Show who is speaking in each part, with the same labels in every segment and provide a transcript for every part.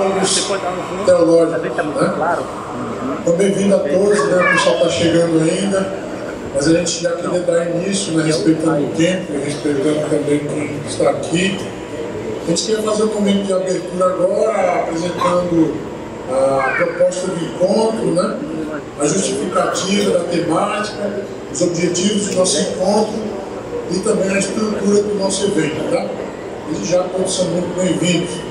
Speaker 1: diálogos teológicos, né? Então, bem-vindo a todos, né? O pessoal está chegando ainda, mas a gente já queria dar início, né? Respeitando o tempo, respeitando também quem está aqui. A gente quer fazer um momento de abertura agora, apresentando a proposta do encontro, né? A justificativa da temática, os objetivos do nosso encontro e também a estrutura do nosso evento, tá? E já todos são muito bem-vindos.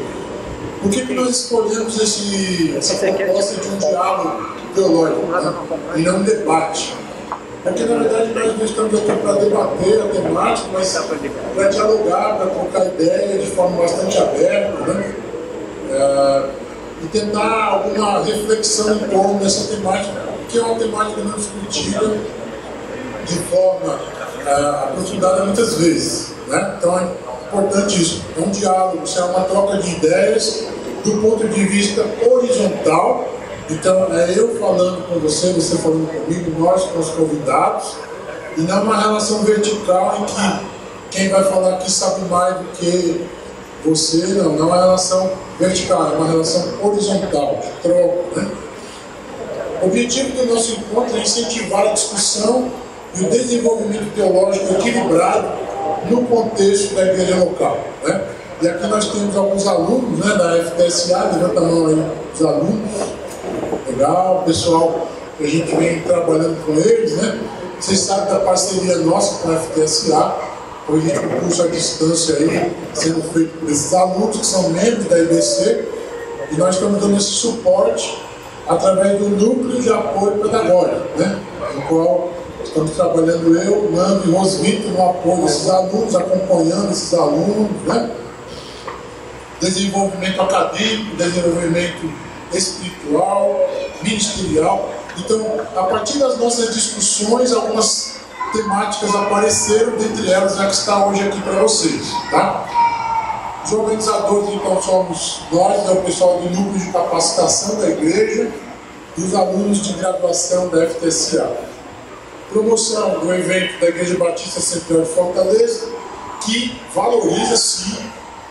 Speaker 1: Por que nós escolhemos essa proposta de um diálogo teológico, né? E não um debate? Porque, na verdade, nós não estamos aqui para debater a temática, mas para dialogar, para trocar ideias de forma bastante aberta, né? E tentar alguma reflexão em torno dessa temática, que é uma temática não discutida de forma aprofundada muitas vezes, né? Então é importante isso. É um diálogo, é uma troca de ideias do ponto de vista horizontal. Então é eu falando com você, você falando comigo, nós com os convidados, e não uma relação vertical em que quem vai falar aqui sabe mais do que você. Não é uma relação vertical, é uma relação horizontal, de troca, né? O objetivo do nosso encontro é incentivar a discussão e o desenvolvimento teológico equilibrado no contexto da igreja local, né? E aqui nós temos alguns alunos, né, da FTSA, levanta a mão aí os alunos. Legal, pessoal, que a gente vem trabalhando com eles, né? Vocês sabem da parceria nossa com a FTSA, hoje a gente curso à distância aí, sendo feito por esses alunos que são membros da IBC, e nós estamos dando esse suporte através do núcleo de apoio pedagógico, né? No qual estamos trabalhando eu, Nando e Rosvito no apoio desses alunos, acompanhando esses alunos, né? Desenvolvimento acadêmico, desenvolvimento espiritual, ministerial. Então, a partir das nossas discussões, algumas temáticas apareceram, dentre elas a que está hoje aqui para vocês, tá? Os organizadores, então, somos nós, é o pessoal do núcleo de capacitação da igreja e os alunos de graduação da FTSA. Promoção do evento da Igreja Batista Central de Fortaleza, que valoriza, sim,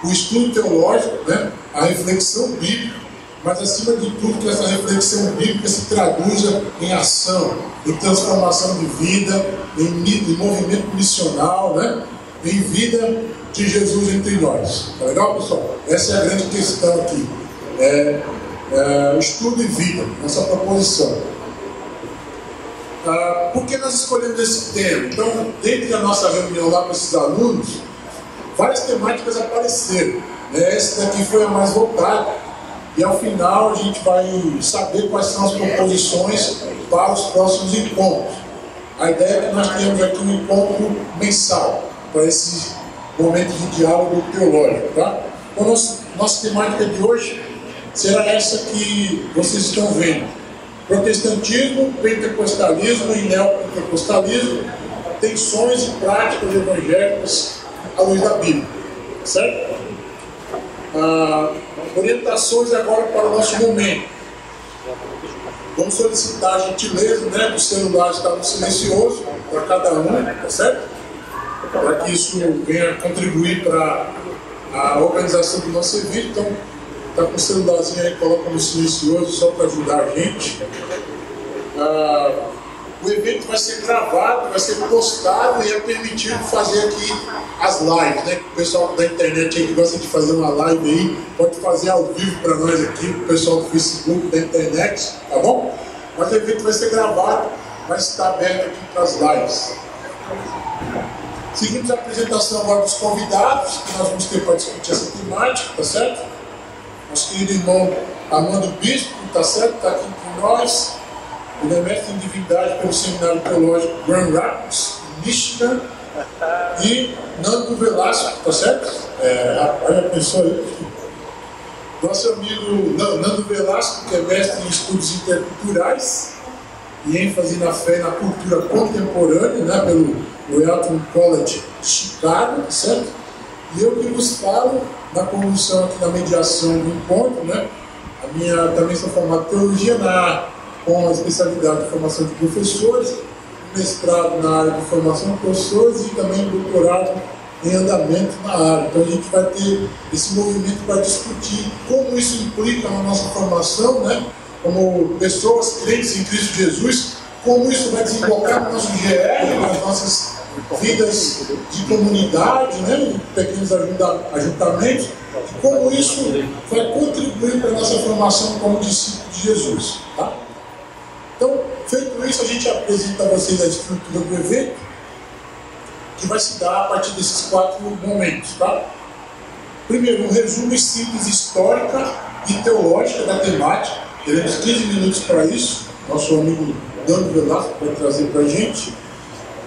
Speaker 1: o estudo teológico, né? A reflexão bíblica, mas acima de tudo que essa reflexão bíblica se traduza em ação, em transformação de vida, em movimento missional, né? Em vida de Jesus entre nós. Tá legal, pessoal? Essa é a grande questão aqui. Estudo e vida, essa proposição. Por que nós escolhemos esse tema? Então, dentro da nossa reunião lá com esses alunos, várias temáticas apareceram, né? Essa daqui foi a mais votada, e ao final a gente vai saber quais são as proposições para os próximos encontros. A ideia é que nós tenhamos aqui um encontro mensal para esse momento de diálogo teológico, tá? Então, nossa temática de hoje será essa que vocês estão vendo: protestantismo, pentecostalismo e neopentecostalismo, tensões e práticas evangélicas à luz da Bíblia, certo? Orientações agora para o nosso momento. Vamos solicitar a gentileza, né, do celular estar no silencioso para cada um, tá certo? Para que isso venha contribuir para a organização do nosso evento. Então, tá com o celularzinho aí, coloca no silencioso só para ajudar a gente. O evento vai ser gravado, vai ser postado e é permitido fazer aqui as lives, né? O pessoal da internet aí que gosta de fazer uma live aí, pode fazer ao vivo para nós aqui, o pessoal do Facebook, da internet, tá bom? Mas o evento vai ser gravado, vai estar aberto aqui para as lives. Seguimos a apresentação agora dos convidados que nós vamos ter para discutir essa temática, tá certo? Nosso querido irmão Armando Bispo, tá certo? Está aqui com nós. Ele é mestre em divindade pelo Seminário Teológico Grand Rapids, Michigan. E Nando Velasco, tá certo? Rapaz, já pensou aí? Nosso amigo Nando Velasco, que é mestre em estudos interculturais e ênfase na fé e na cultura contemporânea, né, pelo Elton College de Chicago, tá certo? E eu que vos falo na condução aqui, na mediação do encontro, né? Também sou formado em teologia com a especialidade de formação de professores, mestrado na área de formação de professores e também doutorado em andamento na área. Então a gente vai ter esse movimento para discutir como isso implica na nossa formação, né? Como pessoas crentes em Cristo Jesus, como isso vai desembocar no nosso GR, nas nossas vidas de comunidade, né? De pequenos ajuntamentos, e como isso vai contribuir para a nossa formação como discípulo de Jesus. Tá? Então, feito isso, a gente apresenta a vocês a estrutura do evento, que vai se dar a partir desses 4 momentos. Tá? Primeiro, um resumo simples histórica e teológica da temática. Teremos 15 minutos para isso. Nosso amigo Dano Velasco vai trazer para a gente.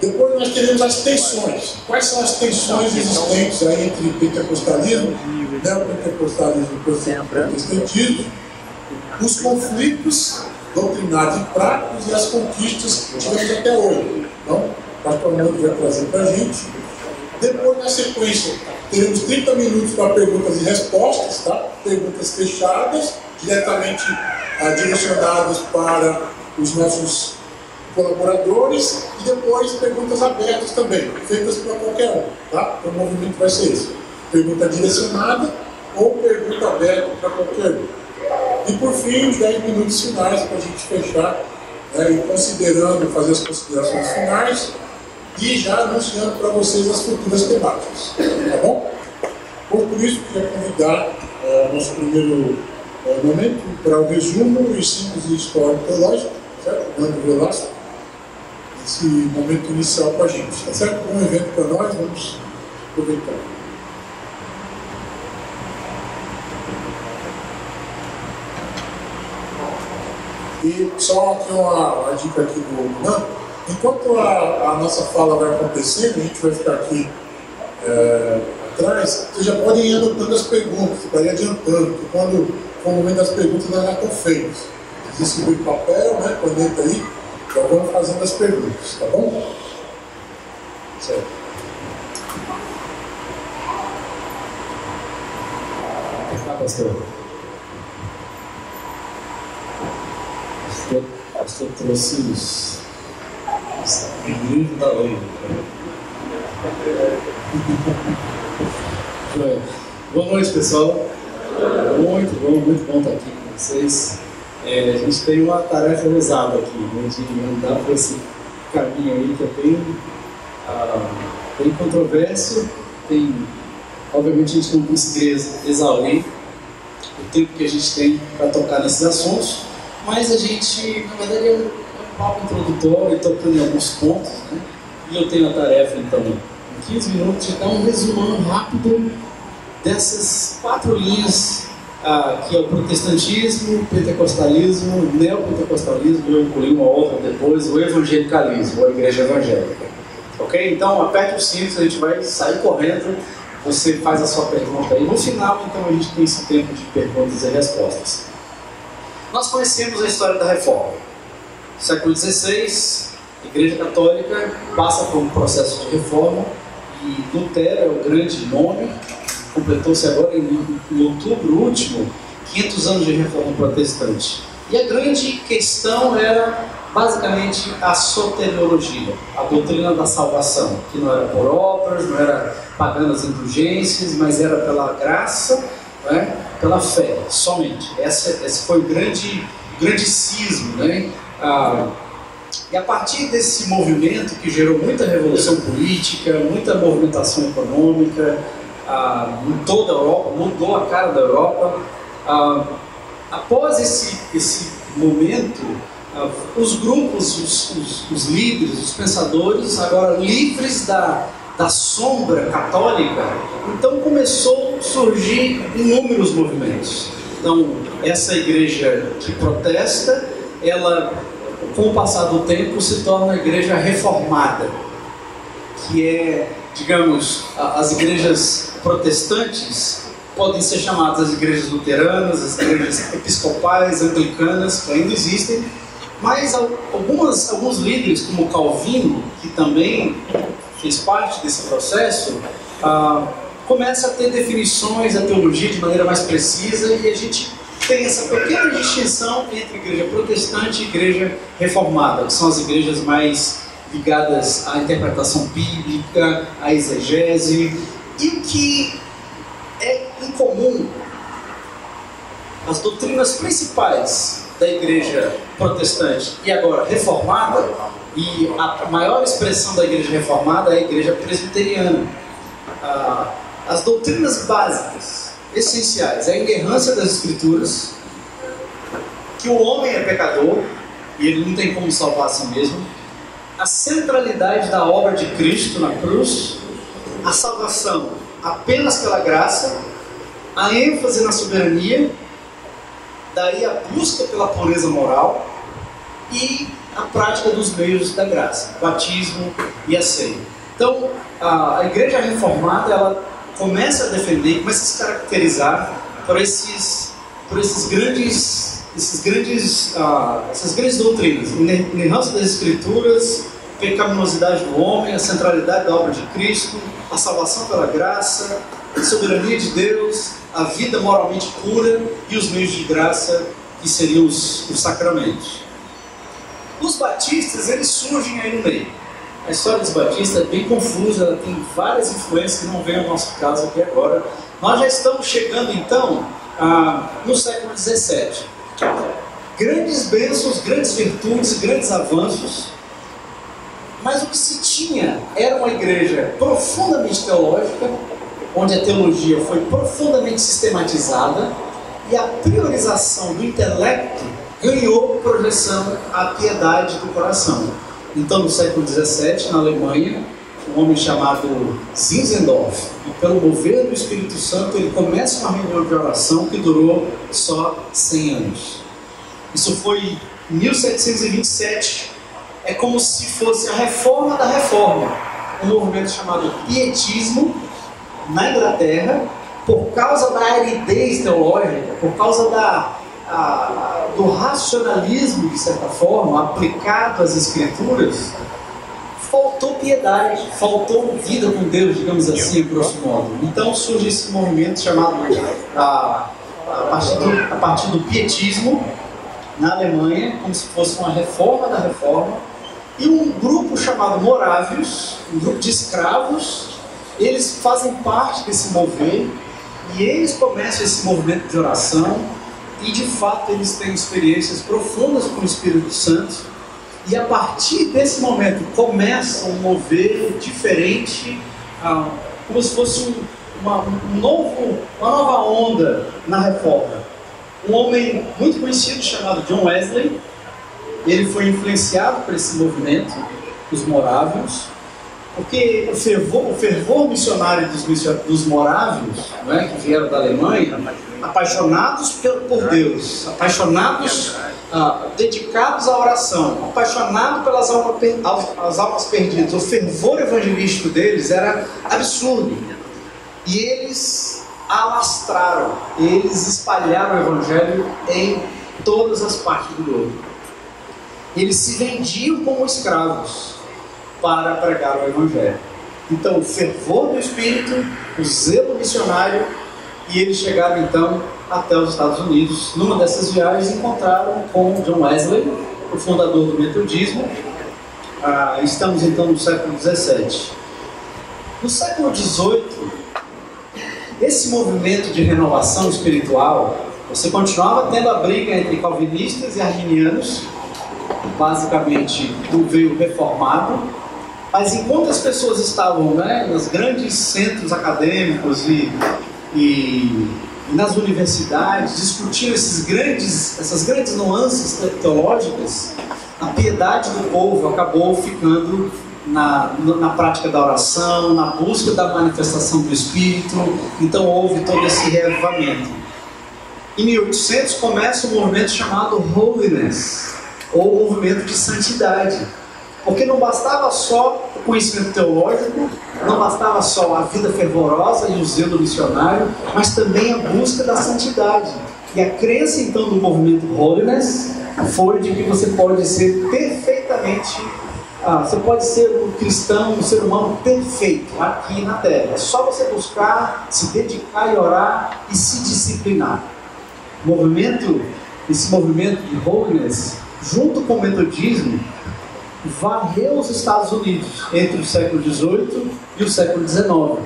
Speaker 1: Depois nós teremos as tensões. Quais são as tensões existentes aí entre pentecostalismo, neopentecostalismo e protestantismo, os conflitos doutrinários e práticos e as conquistas que tivemos até hoje. Então, o pastor Nando vai trazer para a gente. Depois, na sequência, teremos 30 minutos para perguntas e respostas, tá? Perguntas fechadas, diretamente direcionadas para os nossos colaboradores, e depois perguntas abertas também, feitas para qualquer um. Tá? O movimento vai ser esse: pergunta direcionada ou pergunta aberta para qualquer um. E por fim, os 10 minutos finais para a gente fechar, né, e considerando, fazer as considerações finais e já anunciando para vocês as futuras temáticas. Tá bom? Por isso, queria convidar nosso primeiro momento para o resumo e simples histórico teológico, certo? Dando Velasco, esse momento inicial com a gente, tá certo? Um evento para nós, vamos aproveitar. E só aqui uma dica aqui do Nando. Enquanto a nossa fala vai acontecendo, a gente vai ficar aqui atrás, vocês já podem ir anotando as perguntas, para ir adiantando, porque quando for o momento das perguntas, nós já estão feitos. Distribui papel, né, caneta aí, já vamos fazendo as perguntas, tá bom? Certo.
Speaker 2: Tá, pastor? Pastor trouxe os livros da lei. Boa noite, pessoal. Muito bom estar aqui com vocês. A gente tem uma tarefa pesada aqui, né, de andar por esse caminho aí que é bem controverso. Obviamente, a gente não conseguiria exaurir o tempo que a gente tem para tocar nesses assuntos, mas a gente, na verdade, é um papo introdutório, tocando em alguns pontos, né? E eu tenho a tarefa, então, em 15 minutos, de dar um resumão rápido dessas 4 linhas, que é o protestantismo, o pentecostalismo, o neopentecostalismo, eu incluí uma outra depois, o evangelicalismo, ou a igreja evangélica. Ok? Então, aperte os cintos, a gente vai sair correndo, você faz a sua pergunta aí. No final, então, a gente tem esse tempo de perguntas e respostas. Nós conhecemos a história da Reforma. Século XVI, a Igreja Católica passa por um processo de reforma, e Lutero é o grande nome. Completou-se agora em outubro último 500 anos de reforma protestante. E a grande questão era basicamente a soteriologia, a doutrina da salvação, que não era por obras, não era pagando as indulgências, mas era pela graça, né, pela fé, somente. Esse foi o grande cisma, né? E a partir desse movimento que gerou muita revolução política, muita movimentação econômica, em toda a Europa, mudou a cara da Europa. Após esse momento, os grupos, os líderes, os pensadores, agora livres da sombra católica, então começou a surgir inúmeros movimentos. Então, essa igreja que protesta, ela, com o passar do tempo, se torna a igreja reformada, que é, digamos, as igrejas protestantes podem ser chamadas as igrejas luteranas, as igrejas episcopais, anglicanas, que ainda existem, mas alguns líderes, como Calvino, que também fez parte desse processo, começa a ter definições da teologia de maneira mais precisa, e a gente tem essa pequena distinção entre igreja protestante e igreja reformada, que são as igrejas mais
Speaker 3: ligadas à interpretação bíblica, à exegese. E o que é incomum, as doutrinas principais da igreja protestante e agora reformada, e a maior expressão da igreja reformada é a igreja presbiteriana. As doutrinas básicas, essenciais, é a inerrância das escrituras, que o homem é pecador e ele não tem como salvar a si mesmo, a centralidade da obra de Cristo na cruz, a salvação apenas pela graça, a ênfase na soberania, daí a busca pela pureza moral e a prática dos meios da graça, batismo e a ceia. Então, a igreja reformada, ela começa a defender, começa a se caracterizar por essas grandes doutrinas: inerrância das escrituras, pecaminosidade do homem, a centralidade da obra de Cristo, a salvação pela graça, a soberania de Deus, a vida moralmente pura e os meios de graça, que seriam os sacramentos. Os batistas, eles surgem aí no meio. A história dos batistas é bem confusa, ela tem várias influências que não vem ao nosso caso aqui agora. Nós já estamos chegando então no século XVII. Grandes bênçãos, grandes virtudes, grandes avanços, mas o que se tinha era uma igreja profundamente teológica, onde a teologia foi profundamente sistematizada e a priorização do intelecto ganhou projeção à piedade do coração. Então, no século XVII, na Alemanha, um homem chamado Zinzendorf, e pelo mover do Espírito Santo, ele começa uma reunião de oração que durou só 100 anos. Isso foi em 1727. É como se fosse a reforma da reforma, um movimento chamado pietismo na Inglaterra, por causa da aridez teológica, por causa do racionalismo, de certa forma, aplicado às escrituras. Faltou piedade, faltou vida com Deus, digamos assim, grosso modo. Então surge esse movimento chamado, a partir do pietismo na Alemanha, como se fosse uma reforma da reforma, e um grupo chamado Morávios, um grupo de escravos, eles fazem parte desse mover, e eles começam esse movimento de oração, e de fato eles têm experiências profundas com o Espírito Santo, e a partir desse momento começa um mover diferente, como se fosse uma nova onda na reforma. Um homem muito conhecido chamado John Wesley, ele foi influenciado por esse movimento, os Morávios, porque o fervor missionário dos Morávios, né, que vieram da Alemanha, apaixonados por Deus, apaixonados, dedicados à oração, apaixonados pelas almas perdidas. O fervor evangelístico deles era absurdo. E eles alastraram, eles espalharam o evangelho em todas as partes do globo. Eles se vendiam como escravos para pregar o evangelho. Então, o fervor do Espírito, o zelo missionário, e eles chegaram então até os Estados Unidos. Numa dessas viagens encontraram com John Wesley, o fundador do metodismo. Estamos então no século XVII. No século XVIII, esse movimento de renovação espiritual, você continuava tendo a briga entre calvinistas e arminianos, basicamente do veio reformado, mas enquanto as pessoas estavam, nos grandes centros acadêmicos e nas universidades discutindo essas grandes nuances teológicas, a piedade do povo acabou ficando na prática da oração, na busca da manifestação do Espírito. Então houve todo esse reavivamento. Em 1800 começa um movimento chamado Holiness, ou movimento de santidade, porque não bastava só o conhecimento teológico, não bastava só a vida fervorosa e o zelo missionário, mas também a busca da santidade. E a crença então do movimento Holiness foi de que você pode ser perfeitamente, você pode ser um cristão, um ser humano perfeito aqui na Terra. É só você buscar, se dedicar e orar e se disciplinar. Esse movimento de Holiness, junto com o metodismo, varreu os Estados Unidos entre o século XVIII e o século XIX.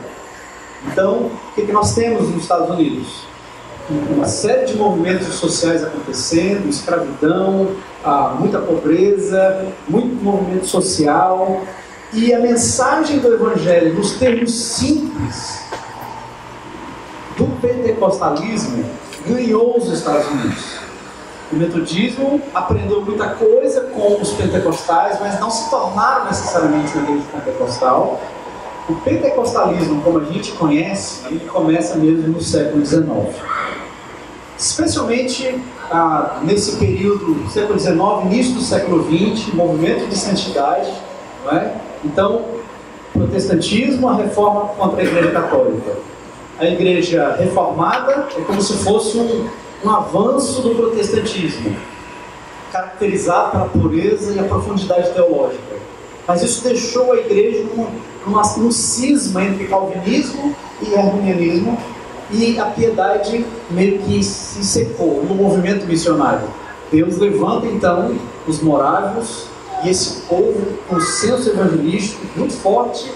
Speaker 3: Então, o que nós temos nos Estados Unidos? Uma série de movimentos sociais acontecendo, escravidão, muita pobreza, muito movimento social, e a mensagem do Evangelho, nos termos simples, do pentecostalismo, ganhou os Estados Unidos. O metodismo aprendeu muita coisa com os pentecostais, mas não se tornaram necessariamente na igreja pentecostal. O pentecostalismo, como a gente conhece, ele começa mesmo no século XIX. Especialmente nesse período, século XIX, início do século XX, movimento de santidade, não é? Então, protestantismo, a reforma contra a igreja católica. A igreja reformada é como se fosse um avanço do protestantismo, caracterizado pela pureza e a profundidade teológica. Mas isso deixou a igreja num cisma entre calvinismo e arminianismo, e a piedade meio que se secou no movimento missionário. Deus levanta então os morávios e esse povo com senso evangelístico muito forte,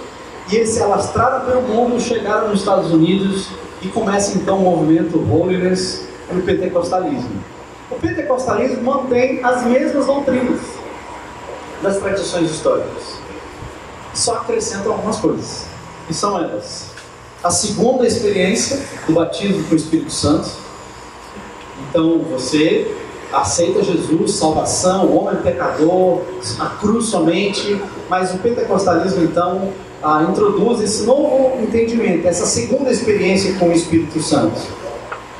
Speaker 3: e eles se alastraram pelo mundo, chegaram nos Estados Unidos e começa então o movimento Holiness e o pentecostalismo. O pentecostalismo mantém as mesmas doutrinas das tradições históricas, só acrescentam algumas coisas, e são elas: a segunda experiência do batismo com o Espírito Santo. Então você aceita Jesus, salvação, homem pecador, a cruz somente, mas o pentecostalismo então introduz esse novo entendimento, essa segunda experiência com o Espírito Santo.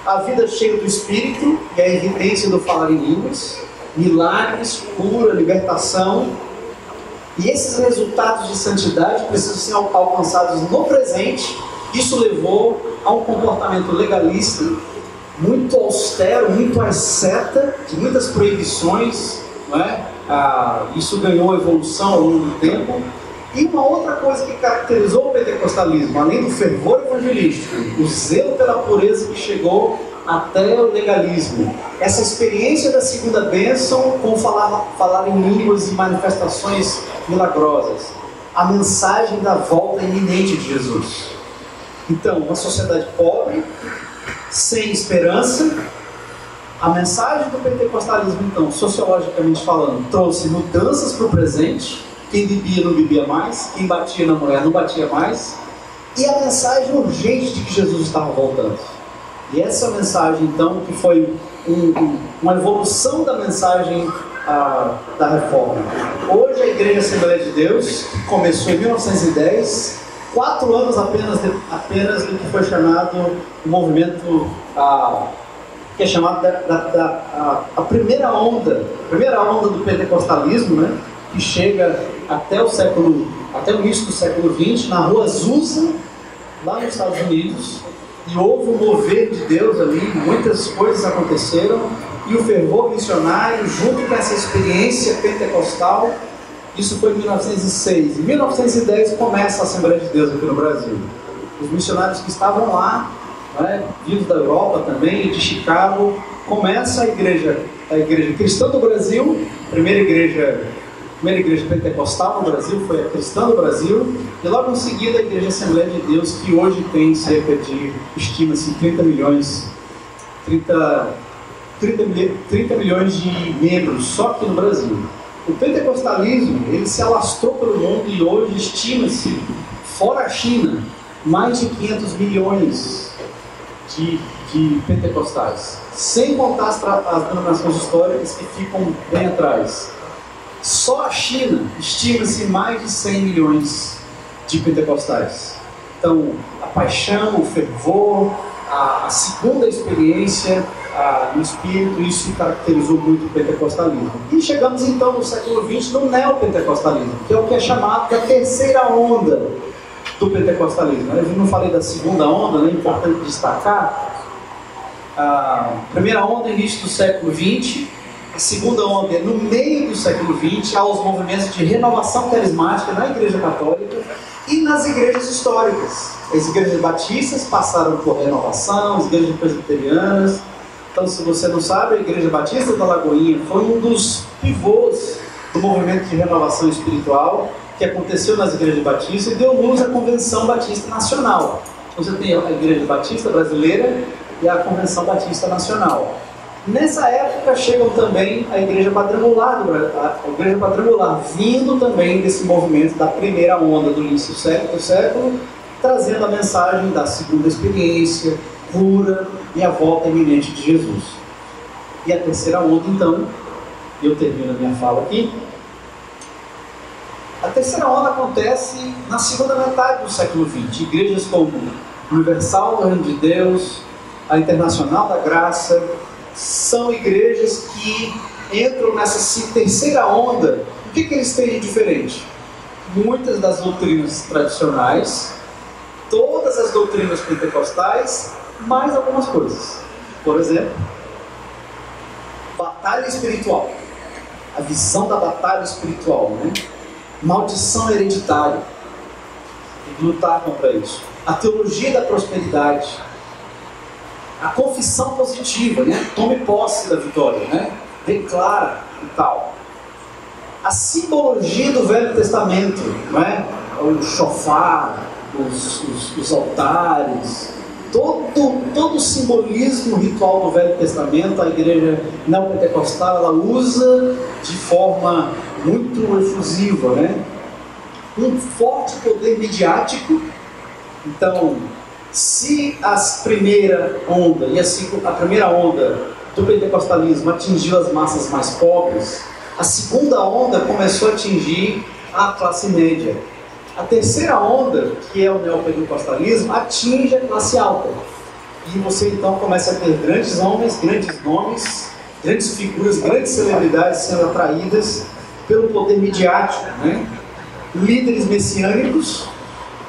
Speaker 3: A vida cheia do Espírito e a evidência do falar em línguas, milagres, cura, libertação. E esses resultados de santidade precisam ser alcançados no presente. Isso levou a um comportamento legalista, muito austero, muito asceta, de muitas proibições, não é? Isso ganhou evolução ao longo do tempo. E uma outra coisa que caracterizou o pentecostalismo, além do fervor evangelístico, o zelo pela pureza que chegou até o legalismo, essa experiência da segunda bênção com falar em línguas e manifestações milagrosas, a mensagem da volta iminente de Jesus. Então, uma sociedade pobre, sem esperança. A mensagem do pentecostalismo, então, sociologicamente falando, trouxe mudanças para o presente. Quem bebia não bebia mais, quem batia na mulher não batia mais, e a mensagem urgente de que Jesus estava voltando. E essa mensagem, então, que foi uma evolução da mensagem da reforma. Hoje a Igreja Assembleia de Deus, que começou em 1910, 4 anos apenas do que foi chamado o movimento, que é chamado a primeira onda do pentecostalismo, né? Que chega até o início do século XX, na rua Azusa, lá nos Estados Unidos, e houve um mover de Deus ali, muitas coisas aconteceram, e o fervor missionário, junto com essa experiência pentecostal, isso foi em 1906. Em 1910 começa a Assembleia de Deus aqui no Brasil. Os missionários que estavam lá, né, vindos da Europa também, de Chicago, começa a igreja cristã do Brasil, primeira igreja pentecostal no Brasil foi a Cristã do Brasil, e logo em seguida a Igreja Assembleia de Deus, que hoje tem cerca de, estima-se, 30 milhões de membros só aqui no Brasil. O pentecostalismo, ele se alastrou pelo mundo e hoje estima-se, fora a China, mais de 500 milhões de pentecostais, sem contar as denominações históricas que ficam bem atrás. Só a China estima-se mais de 100 milhões de pentecostais. Então, a paixão, o fervor, a segunda experiência no Espírito, isso caracterizou muito o pentecostalismo. E chegamos então no século XX no neopentecostalismo, que é o que é chamado da terceira onda do pentecostalismo. Eu não falei da segunda onda, né? É importante destacar. A primeira onda, início do século XX. A segunda onda é no meio do século XX, há os movimentos de renovação carismática na Igreja Católica e nas igrejas históricas. As igrejas batistas passaram por renovação, as igrejas presbiterianas. Então, se você não sabe, a Igreja Batista da Lagoinha foi um dos pivôs do movimento de renovação espiritual que aconteceu nas igrejas batistas e deu luz à Convenção Batista Nacional. Você tem a Igreja Batista Brasileira e a Convenção Batista Nacional. Nessa época chegam também a Igreja Quadrangular, vindo também desse movimento da primeira onda do início do século, trazendo a mensagem da segunda experiência, cura e a volta iminente de Jesus. E a terceira onda, então, eu termino a minha fala aqui. A terceira onda acontece na segunda metade do século XX. Igrejas como Universal do Reino de Deus, a Internacional da Graça, são igrejas que entram nessa terceira onda. O que eles têm de diferente? Muitas das doutrinas tradicionais, todas as doutrinas pentecostais, mais algumas coisas. Por exemplo, batalha espiritual. A visão da batalha espiritual, né? Maldição hereditária. Tem que lutar contra isso. A teologia da prosperidade. A confissão positiva, né? Tome posse da vitória, né? Declara e tal. A simbologia do Velho Testamento, não é? O shofar, os altares, todo o simbolismo ritual do Velho Testamento, a igreja neopentecostal ela usa de forma muito efusiva, né? Um forte poder midiático. Então, se a primeira onda a primeira onda do pentecostalismo atingiu as massas mais pobres, a segunda onda começou a atingir a classe média. A terceira onda, que é o neopentecostalismo, atinge a classe alta. E você então começa a ter grandes homens, grandes nomes, grandes figuras, grandes celebridades sendo atraídas pelo poder midiático, né? Líderes messiânicos,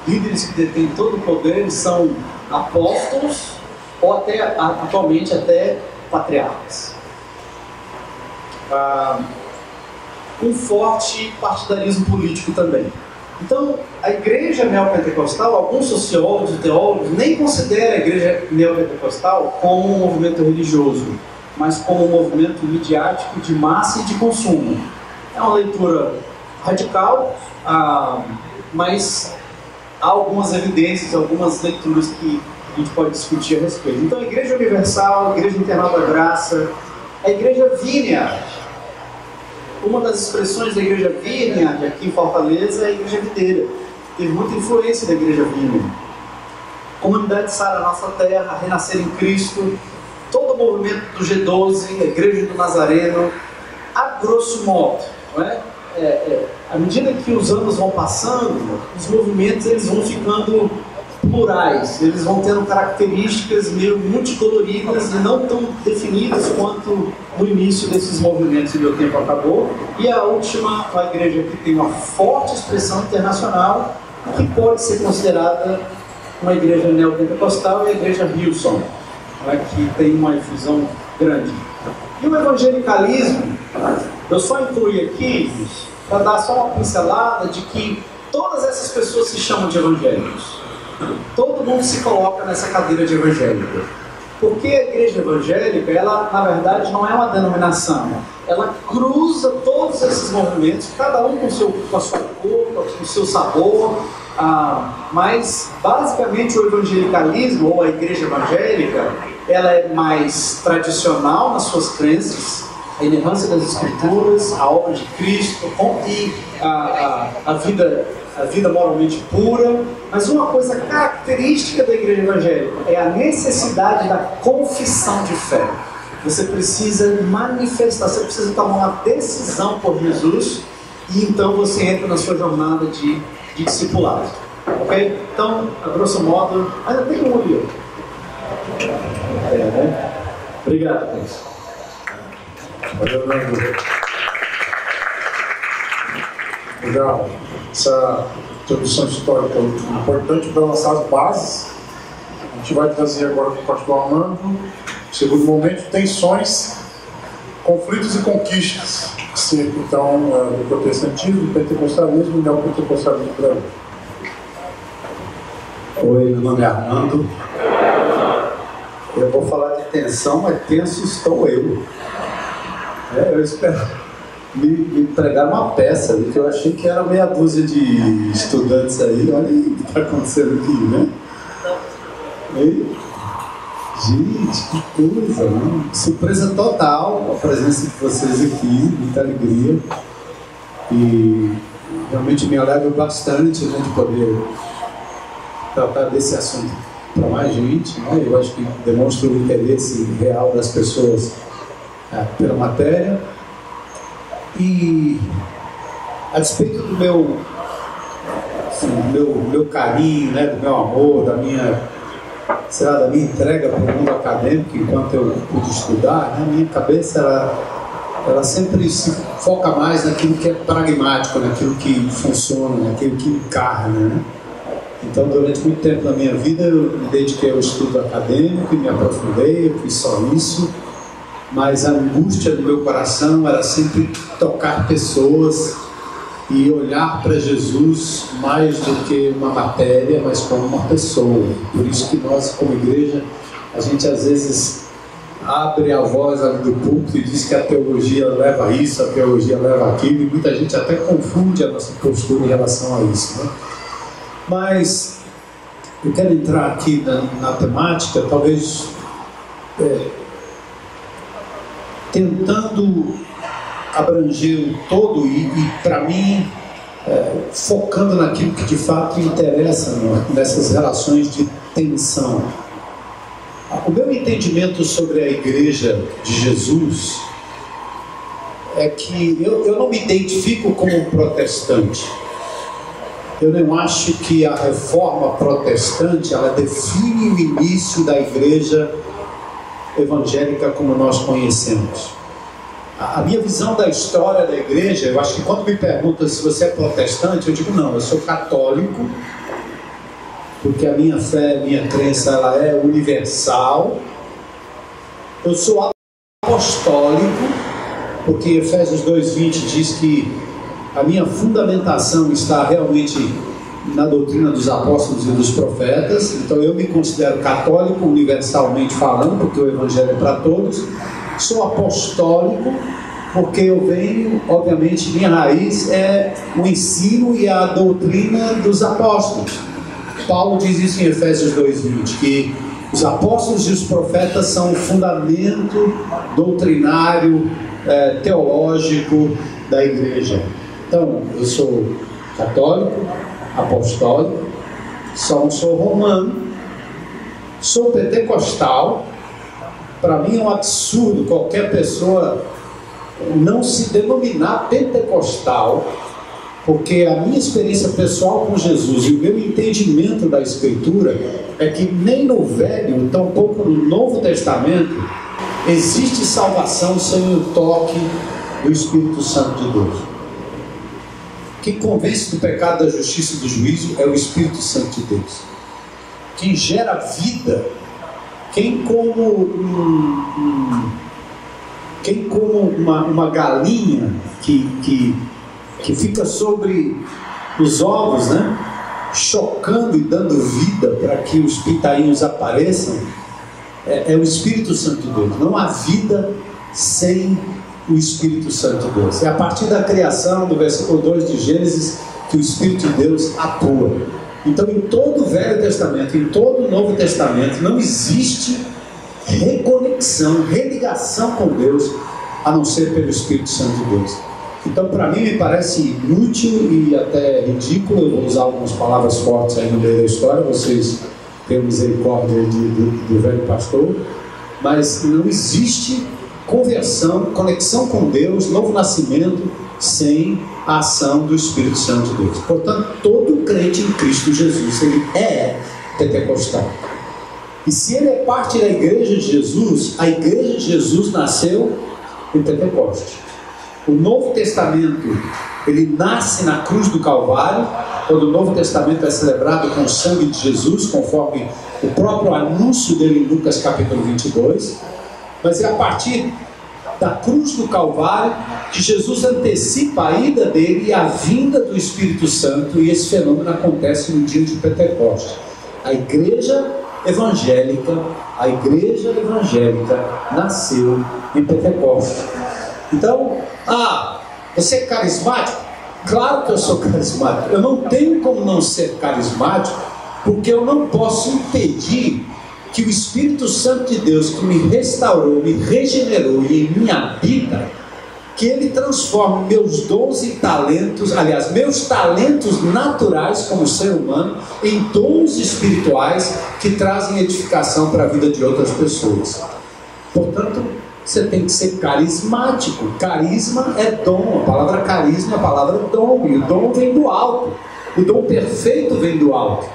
Speaker 3: líderes que detêm todo o poder, eles são apóstolos ou até atualmente até patriarcas. Um forte partidarismo político também. Então, a igreja neopentecostal, alguns sociólogos e teólogos nem consideram a igreja neopentecostal como um movimento religioso, mas como um movimento midiático de massa e de consumo. É uma leitura radical, mas há algumas evidências, algumas leituras que a gente pode discutir a respeito. Então, a Igreja Universal, a Igreja Internal da Graça, a Igreja Vineyard. Uma das expressões da Igreja Vineyard aqui em Fortaleza é a Igreja Videira. Teve muita influência da Igreja Vineyard. Comunidade Sara Nossa Terra, Renascer em Cristo, todo o movimento do G12, a Igreja do Nazareno, a grosso modo, não é? À medida que os anos vão passando, os movimentos eles vão ficando plurais, eles vão tendo características meio multicoloridas e não tão definidas quanto no início desses movimentos e meu tempo acabou. E a última, a igreja que tem uma forte expressão internacional, que pode ser considerada uma igreja neopentecostal, é a igreja Hillsong, que tem uma infusão grande. E o evangelicalismo, eu só incluí aqui para dar só uma pincelada de que todas essas pessoas se chamam de evangélicos. Todo mundo se coloca nessa cadeira de evangélico. Porque a igreja evangélica, ela na verdade não é uma denominação. Ela cruza todos esses movimentos, cada um com a sua cor, com o seu sabor. Mas basicamente o evangelicalismo, ou a igreja evangélica, ela é mais tradicional nas suas crenças, a inerrância das Escrituras, a obra de Cristo e a vida moralmente pura. Mas uma coisa característica da igreja evangélica é a necessidade da confissão de fé. Você precisa manifestar, você precisa tomar uma decisão por Jesus e então você entra na sua jornada de discipulado. Ok? Então, a grosso modo, ainda tem um ali. Né? Obrigado, Deus.
Speaker 1: Legal. Essa introdução histórica é importante para lançar as bases. A gente vai trazer agora para o pastor Armando, segundo momento, tensões, conflitos e conquistas, então, do protestantismo, do pentecostalismo e do neopentecostalismo do Brasil.
Speaker 4: Oi, meu nome é Armando. Eu vou falar de tensão, mas tenso estou eu. Eu espero me pregaram uma peça ali, que eu achei que era meia dúzia de estudantes aí. Olha aí o que está acontecendo aqui, né? E, gente, que coisa, né? Surpresa total a presença de vocês aqui, muita alegria. E realmente me alegra bastante, né, de poder tratar desse assunto para mais gente, né? Eu acho que demonstra o interesse real das pessoas pela matéria. E a despeito do meu carinho, né, do meu amor, da minha entrega para o mundo acadêmico enquanto eu pude estudar, né, a minha cabeça ela sempre se foca mais naquilo que é pragmático, naquilo que funciona, naquilo que encarna, né? Então, durante muito tempo da minha vida, eu me dediquei ao estudo acadêmico e me aprofundei, eu fiz só isso. Mas a angústia do meu coração era sempre tocar pessoas e olhar para Jesus mais do que uma matéria, mas como uma pessoa. Por isso que nós, como igreja, a gente às vezes abre a voz ali do púlpito e diz que a teologia leva a isso, a teologia leva aquilo, e muita gente até confunde a nossa postura em relação a isso, né? Mas eu quero entrar aqui na temática, talvez tentando abranger o todo e para mim, focando naquilo que de fato interessa nessas relações de tensão. O meu entendimento sobre a Igreja de Jesus é que eu não me identifico como um protestante. Eu não acho que a reforma protestante ela define o início da Igreja evangélica como nós conhecemos. A minha visão da história da Igreja, eu acho que quando me perguntam se você é protestante, eu digo não, eu sou católico, porque a minha fé, a minha crença, ela é universal. Eu sou apostólico, porque Efésios 2:20 diz que a minha fundamentação está realmente na doutrina dos apóstolos e dos profetas. Então eu me considero católico universalmente falando, porque o evangelho é para todos. Sou apostólico porque eu venho, obviamente, minha raiz é o ensino e a doutrina dos apóstolos. Paulo diz isso em Efésios 2:20, que os apóstolos e os profetas são o fundamento doutrinário, teológico da igreja. Então, eu sou católico, apostólico, só não sou romano, sou pentecostal. Para mim é um absurdo qualquer pessoa não se denominar pentecostal, porque a minha experiência pessoal com Jesus e o meu entendimento da Escritura é que nem no Velho, tampouco no Novo Testamento, existe salvação sem o toque do Espírito Santo de Deus. Quem convence do pecado, da justiça e do juízo é o Espírito Santo de Deus. Quem gera vida, quem como uma galinha que fica sobre os ovos, né? Chocando e dando vida para que os pintainhos apareçam, é o Espírito Santo de Deus. Não há vida sem o Espírito Santo de Deus. É a partir da criação, do versículo 2 de Gênesis, que o Espírito de Deus atua. Então, em todo o Velho Testamento, em todo o Novo Testamento, não existe reconexão, religação com Deus, a não ser pelo Espírito Santo de Deus. Então, para mim, me parece inútil e até ridículo. Eu vou usar algumas palavras fortes aí no meio da história, vocês tenham misericórdia do velho pastor, mas não existe conversão, conexão com Deus, novo nascimento, sem a ação do Espírito Santo de Deus. Portanto, todo crente em Cristo Jesus, ele é pentecostal. E se ele é parte da igreja de Jesus, a igreja de Jesus nasceu em Pentecostes. O Novo Testamento, ele nasce na cruz do Calvário, quando o Novo Testamento é celebrado com o sangue de Jesus, conforme o próprio anúncio dele em Lucas capítulo 22. Mas é a partir da cruz do Calvário que Jesus antecipa a ida dele e a vinda do Espírito Santo, e esse fenômeno acontece no dia de Pentecostes. A igreja evangélica nasceu em Pentecostes. Então, Você é carismático? Claro que eu sou carismático. Eu não tenho como não ser carismático, porque eu não posso impedir que o Espírito Santo de Deus, que me restaurou, me regenerou e em mim habita, que Ele transforme meus dons e talentos, aliás, meus talentos naturais como ser humano, em dons espirituais que trazem edificação para a vida de outras pessoas. Portanto, você tem que ser carismático. Carisma é dom. A palavra carisma é a palavra dom, e o dom vem do alto. O dom perfeito vem do alto.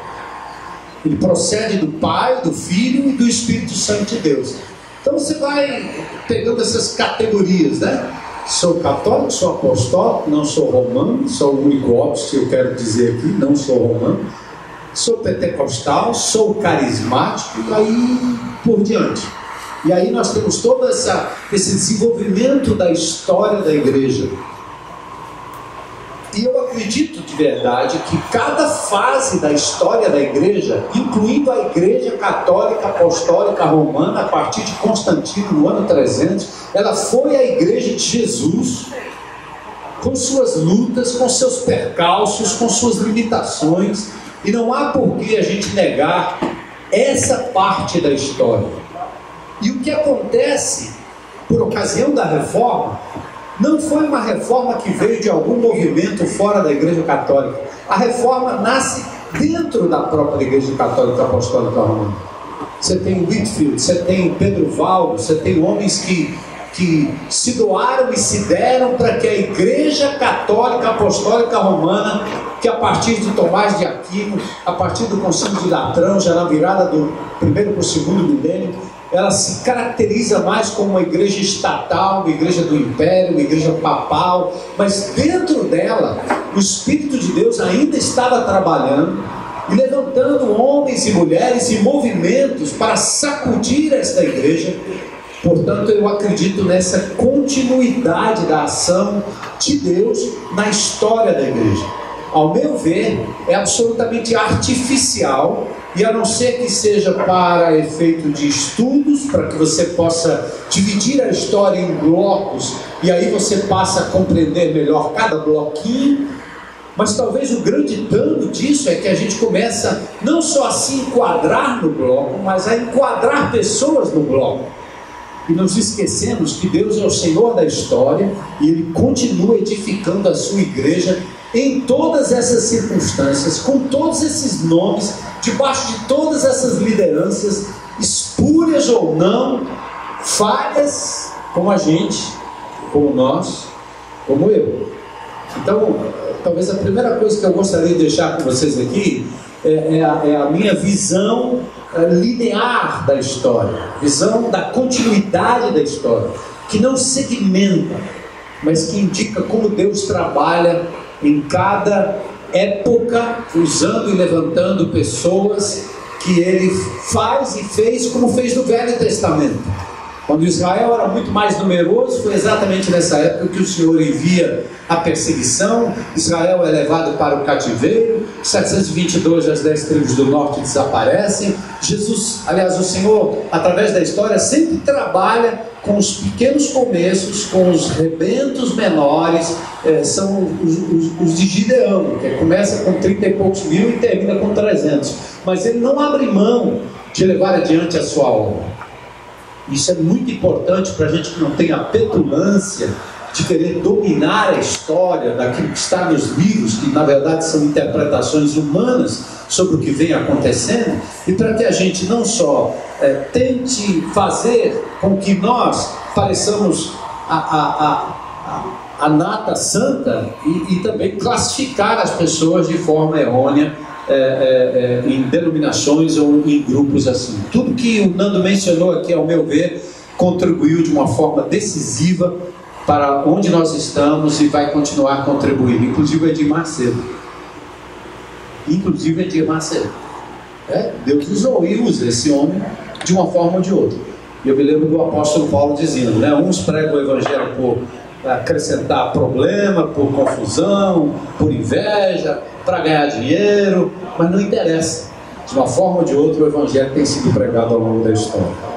Speaker 4: Ele procede do Pai, do Filho e do Espírito Santo de Deus. Então você vai pegando essas categorias, né? Sou católico, sou apostólico, não sou romano, sou o único óbvio que eu quero dizer aqui, não sou romano. Sou pentecostal, sou carismático, e aí por diante. E aí nós temos todo esse desenvolvimento da história da igreja. E eu acredito de verdade que cada fase da história da igreja, incluindo a igreja católica apostólica romana, a partir de Constantino no ano 300, ela foi a igreja de Jesus, com suas lutas, com seus percalços, com suas limitações, e não há por que a gente negar essa parte da história. E o que acontece por ocasião da reforma não foi uma reforma que veio de algum movimento fora da igreja católica. A reforma nasce dentro da própria igreja católica apostólica romana. Você tem Whitefield, você tem Pedro Valdo, você tem homens que se doaram e se deram para que a igreja católica apostólica romana, que a partir de Tomás de Aquino, a partir do concílio de Latrão, já na virada do primeiro para o segundo milênio, ela se caracteriza mais como uma igreja estatal, uma igreja do império, uma igreja papal, mas dentro dela o Espírito de Deus ainda estava trabalhando e levantando homens e mulheres e movimentos para sacudir esta igreja. Portanto, eu acredito nessa continuidade da ação de Deus na história da igreja. Ao meu ver, é absolutamente artificial, e a não ser que seja para efeito de estudos, para que você possa dividir a história em blocos, e aí você passa a compreender melhor cada bloquinho. Mas talvez o grande dano disso é que a gente começa não só a se enquadrar no bloco, mas a enquadrar pessoas no bloco. E nos esquecemos que Deus é o Senhor da história, e Ele continua edificando a sua igreja em todas essas circunstâncias, com todos esses nomes, debaixo de todas essas lideranças, espúrias ou não, falhas como a gente, como nós, como eu. Então, talvez a primeira coisa que eu gostaria de deixar com vocês aqui é a minha visão linear da história, visão da continuidade da história, que não segmenta, mas que indica como Deus trabalha em cada época, usando e levantando pessoas que Ele faz e fez como fez no Velho Testamento. Quando Israel era muito mais numeroso, foi exatamente nessa época que o Senhor envia a perseguição. Israel é levado para o cativeiro, 722 as 10 tribos do norte desaparecem. Jesus, aliás, o Senhor, através da história, sempre trabalha com os pequenos começos, com os rebentos menores, são os de Gideão, que começa com 30 e poucos mil e termina com 300. Mas ele não abre mão de levar adiante a sua obra. Isso é muito importante para a gente que não tem a petulância de querer dominar a história daquilo que está nos livros, que na verdade são interpretações humanas sobre o que vem acontecendo, e para que a gente não só tente fazer com que nós pareçamos a nata santa e também classificar as pessoas de forma errônea em denominações ou em grupos assim. Tudo que o Nando mencionou aqui, ao meu ver, contribuiu de uma forma decisiva para onde nós estamos e vai continuar contribuindo, inclusive Edmar Macedo. Deus usou e usa esse homem de uma forma ou de outra. E eu me lembro do apóstolo Paulo dizendo, né, uns pregam o evangelho por acrescentar problema, por confusão, por inveja, para ganhar dinheiro, mas não interessa. De uma forma ou de outra, o evangelho tem sido pregado ao longo da história.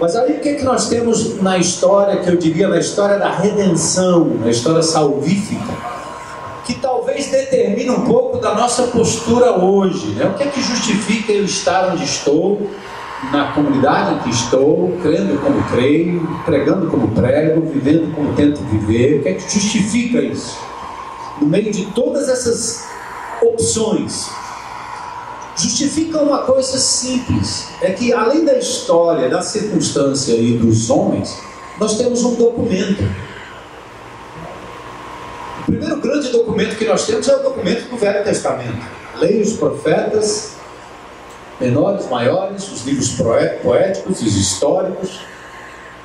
Speaker 4: Mas aí o que nós temos na história, que eu diria na história da redenção, na história salvífica, que talvez determine um pouco da nossa postura hoje, né? O que é que justifica eu estar onde estou, na comunidade em que estou, crendo como creio, pregando como prego, vivendo como tento viver? O que é que justifica isso? No meio de todas essas opções, justifica uma coisa simples, é que além da história, da circunstância e dos homens, nós temos um documento. O primeiro grande documento que nós temos é o documento do Velho Testamento. Lei, os profetas, menores, maiores, os livros poéticos, os históricos.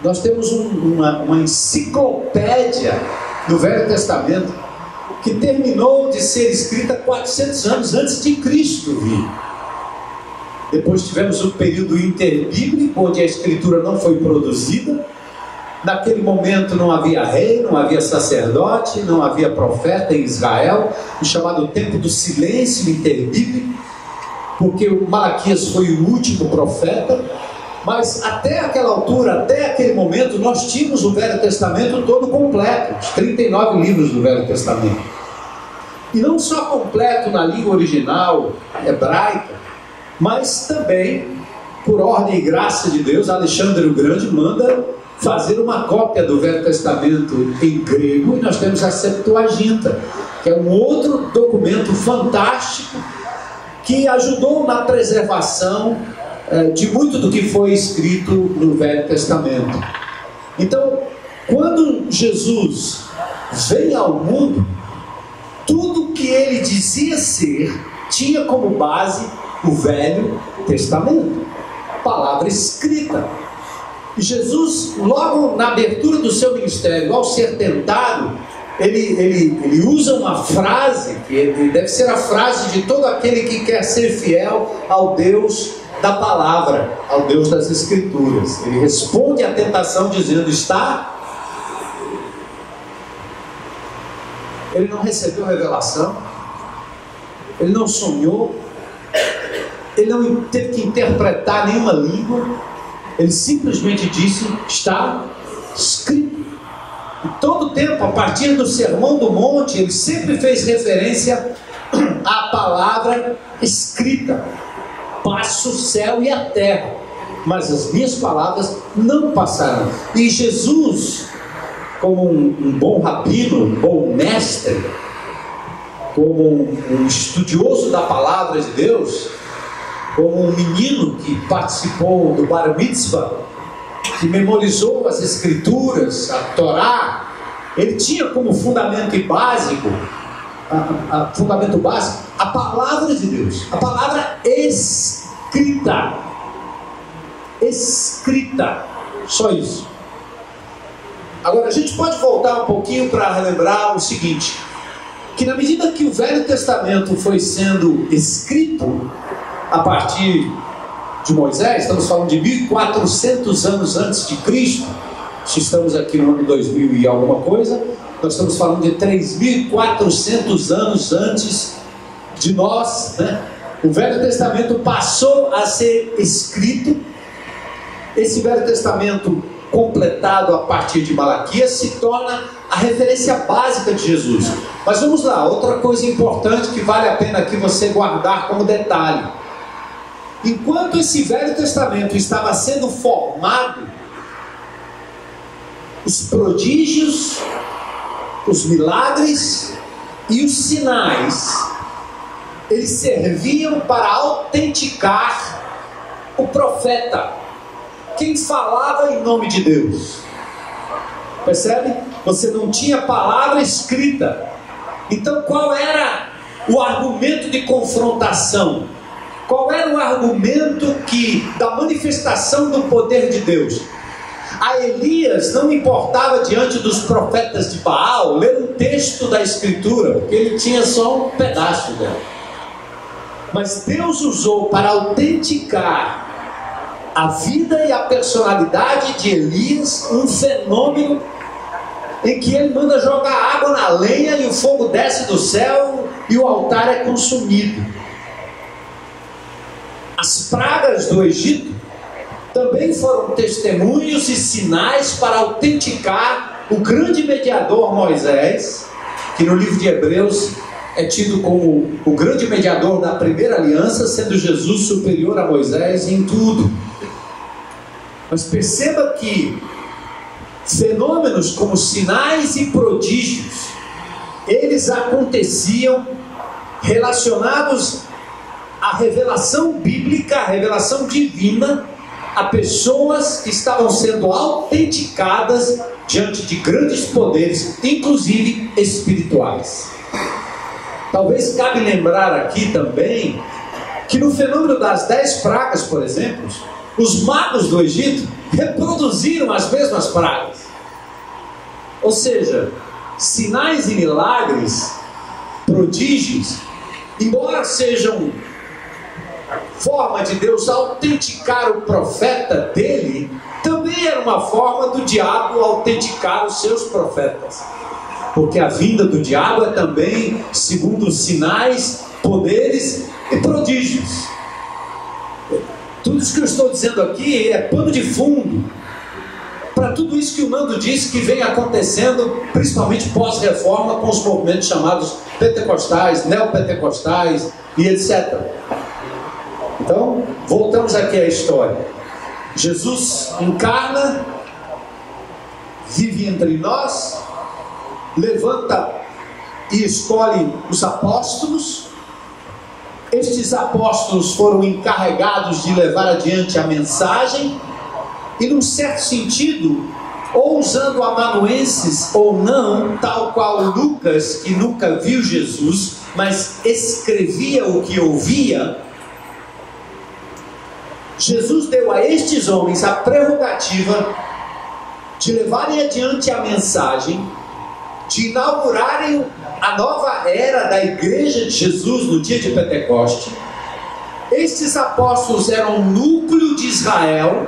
Speaker 4: Nós temos uma enciclopédia do Velho Testamento que terminou de ser escrita 400 anos antes de Cristo vir. Depois tivemos um período interbíblico, onde a escritura não foi produzida. Naquele momento não havia rei, não havia sacerdote, não havia profeta em Israel, o chamado tempo do silêncio interbíblico, porque o Malaquias foi o último profeta. Mas até aquela altura, até aquele momento, nós tínhamos o Velho Testamento todo completo, os 39 livros do Velho Testamento. E não só completo na língua original hebraica, mas também, por ordem e graça de Deus, Alexandre o Grande manda fazer uma cópia do Velho Testamento em grego, e nós temos a Septuaginta, que é um outro documento fantástico que ajudou na preservação de muito do que foi escrito no Velho Testamento. Então, quando Jesus vem ao mundo, tudo que ele dizia ser tinha como base o Velho Testamento, palavra escrita. E Jesus, logo na abertura do seu ministério, ao ser tentado, ele usa uma frase que deve ser a frase de todo aquele que quer ser fiel ao Deus da palavra, ao Deus das Escrituras. Ele responde à tentação dizendo: está. Ele não recebeu revelação, ele não sonhou, ele não teve que interpretar nenhuma língua, ele simplesmente disse: está escrito. E todo o tempo, a partir do Sermão do Monte, ele sempre fez referência à palavra escrita. Passo o céu e a terra, mas as minhas palavras não passarão. E Jesus, como um bom rabino, um bom mestre, como um estudioso da palavra de Deus, como um menino que participou do Bar Mitzvah, que memorizou as Escrituras, a Torá, ele tinha como fundamento básico a palavra de Deus, a palavra escrita, só isso. Agora a gente pode voltar um pouquinho para relembrar o seguinte, que na medida que o Velho Testamento foi sendo escrito a partir de Moisés, estamos falando de 1400 anos antes de Cristo, se estamos aqui no ano 2000 e alguma coisa, nós estamos falando de 3400 anos antes de nós, né? O Velho Testamento passou a ser escrito. Esse Velho Testamento completado a partir de Malaquias se torna a referência básica de Jesus. Mas vamos lá, outra coisa importante que vale a pena aqui você guardar como detalhe: enquanto esse Velho Testamento estava sendo formado, os prodígios, os milagres e os sinais, eles serviam para autenticar o profeta, quem falava em nome de Deus. Percebe? Você não tinha palavra escrita. Então qual era o argumento de confrontação? Qual era o argumento da manifestação do poder de Deus? A Elias não importava diante dos profetas de Baal ler um texto da Escritura, porque ele tinha só um pedaço dela. Mas Deus usou para autenticar a vida e a personalidade de Elias um fenômeno em que ele manda jogar água na lenha e o fogo desce do céu e o altar é consumido. As pragas do Egito também foram testemunhos e sinais para autenticar o grande mediador Moisés, que no livro de Hebreus é tido como o grande mediador da primeira aliança, sendo Jesus superior a Moisés em tudo. Mas perceba que fenômenos como sinais e prodígios, eles aconteciam relacionados à revelação bíblica, à revelação divina, a pessoas que estavam sendo autenticadas diante de grandes poderes, inclusive espirituais. Talvez cabe lembrar aqui também que no fenômeno das 10 pragas, por exemplo, os magos do Egito reproduziram as mesmas pragas. Ou seja, sinais e milagres, prodígios, embora sejam forma de Deus autenticar o profeta dele, também era uma forma do diabo autenticar os seus profetas. Porque a vinda do diabo é também segundo sinais, poderes e prodígios. Tudo isso que eu estou dizendo aqui é pano de fundo para tudo isso que o Nando disse que vem acontecendo, principalmente pós-reforma, com os movimentos chamados pentecostais, neopentecostais e etc. Então, voltamos aqui à história. Jesus encarna, vive entre nós, levanta e escolhe os apóstolos. Estes apóstolos foram encarregados de levar adiante a mensagem e, num certo sentido, ou usando amanuenses ou não, tal qual Lucas, que nunca viu Jesus, mas escrevia o que ouvia, Jesus deu a estes homens a prerrogativa de levarem adiante a mensagem, de inaugurarem a nova era da igreja de Jesus no dia de Pentecoste. Estes apóstolos eram o núcleo de Israel,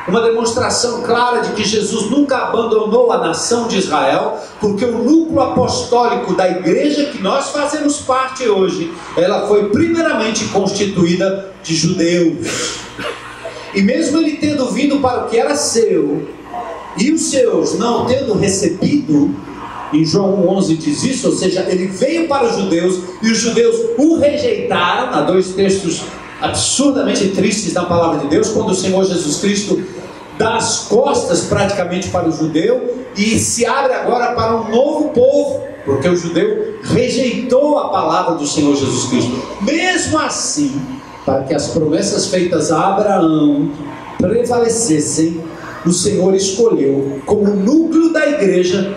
Speaker 4: uma demonstração clara de que Jesus nunca abandonou a nação de Israel, porque o núcleo apostólico da igreja que nós fazemos parte hoje, ela foi primeiramente constituída de judeus. E mesmo ele tendo vindo para o que era seu, e os seus não tendo recebido, em João 11 diz isso, ou seja, ele veio para os judeus, e os judeus o rejeitaram. Há 2 textos absurdamente tristes na palavra de Deus, quando o Senhor Jesus Cristo dá as costas praticamente para o judeu, e se abre agora para um novo povo, porque o judeu rejeitou a palavra do Senhor Jesus Cristo. Mesmo assim, para que as promessas feitas a Abraão prevalecessem, o Senhor escolheu como núcleo da igreja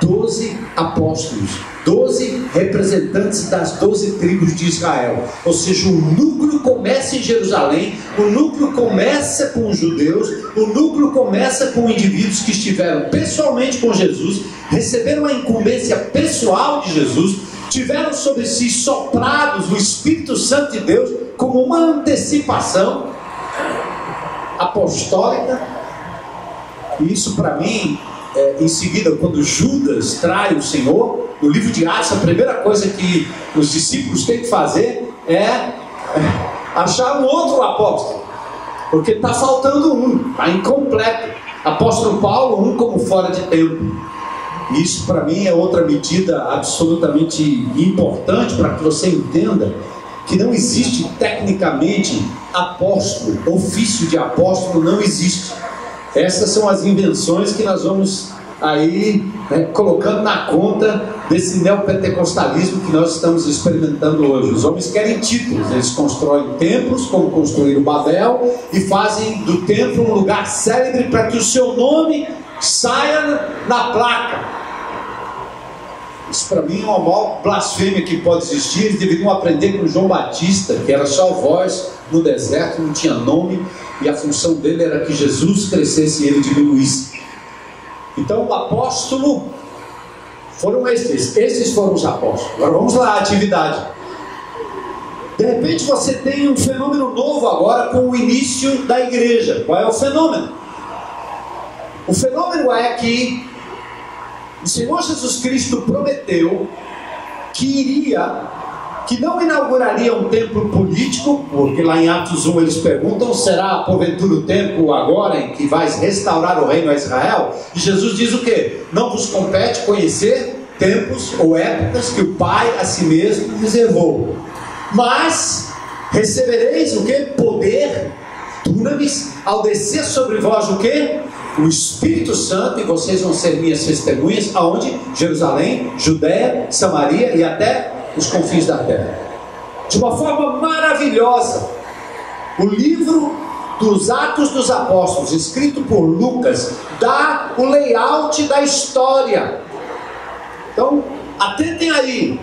Speaker 4: 12 apóstolos, 12 representantes das 12 tribos de Israel. Ou seja, o núcleo começa em Jerusalém, o núcleo começa com os judeus, o núcleo começa com indivíduos que estiveram pessoalmente com Jesus, receberam a incumbência pessoal de Jesus, tiveram sobre si soprados o Espírito Santo de Deus como uma antecipação apostólica. E isso para mim, em seguida, quando Judas trai o Senhor, no livro de Atos, a primeira coisa que os discípulos têm que fazer é achar um outro apóstolo, porque está faltando um, está incompleto. Apóstolo Paulo, um como fora de tempo. Isso para mim é outra medida absolutamente importante para que você entenda que não existe tecnicamente apóstolo, ofício de apóstolo não existe. Essas são as invenções que nós vamos aí colocando na conta desse neopentecostalismo que nós estamos experimentando hoje. Os homens querem títulos, eles constroem templos, como construíram Babel, e fazem do templo um lugar célebre para que o seu nome saia na placa. Isso para mim é uma maior blasfêmia que pode existir. Eles deveriam aprender com João Batista, que era só voz no deserto, não tinha nome, e a função dele era que Jesus crescesse e ele diminuísse. Então o apóstolo foram esses foram os apóstolos. Agora vamos lá, a atividade. De repente você tem um fenômeno novo agora com o início da igreja. Qual é o fenômeno? O fenômeno é que o Senhor Jesus Cristo prometeu que que não inauguraria um templo político, porque lá em Atos 1 eles perguntam: será porventura o tempo agora em que vais restaurar o reino a Israel? E Jesus diz o quê? Não vos compete conhecer tempos ou épocas que o Pai a si mesmo reservou, mas recebereis o quê? Poder, dunamis, ao descer sobre vós o quê? O Espírito Santo, e vocês vão ser minhas testemunhas, aonde? Jerusalém, Judeia, Samaria e até os confins da terra. De uma forma maravilhosa, o livro dos Atos dos Apóstolos, escrito por Lucas, dá o layout da história. Então, atentem aí,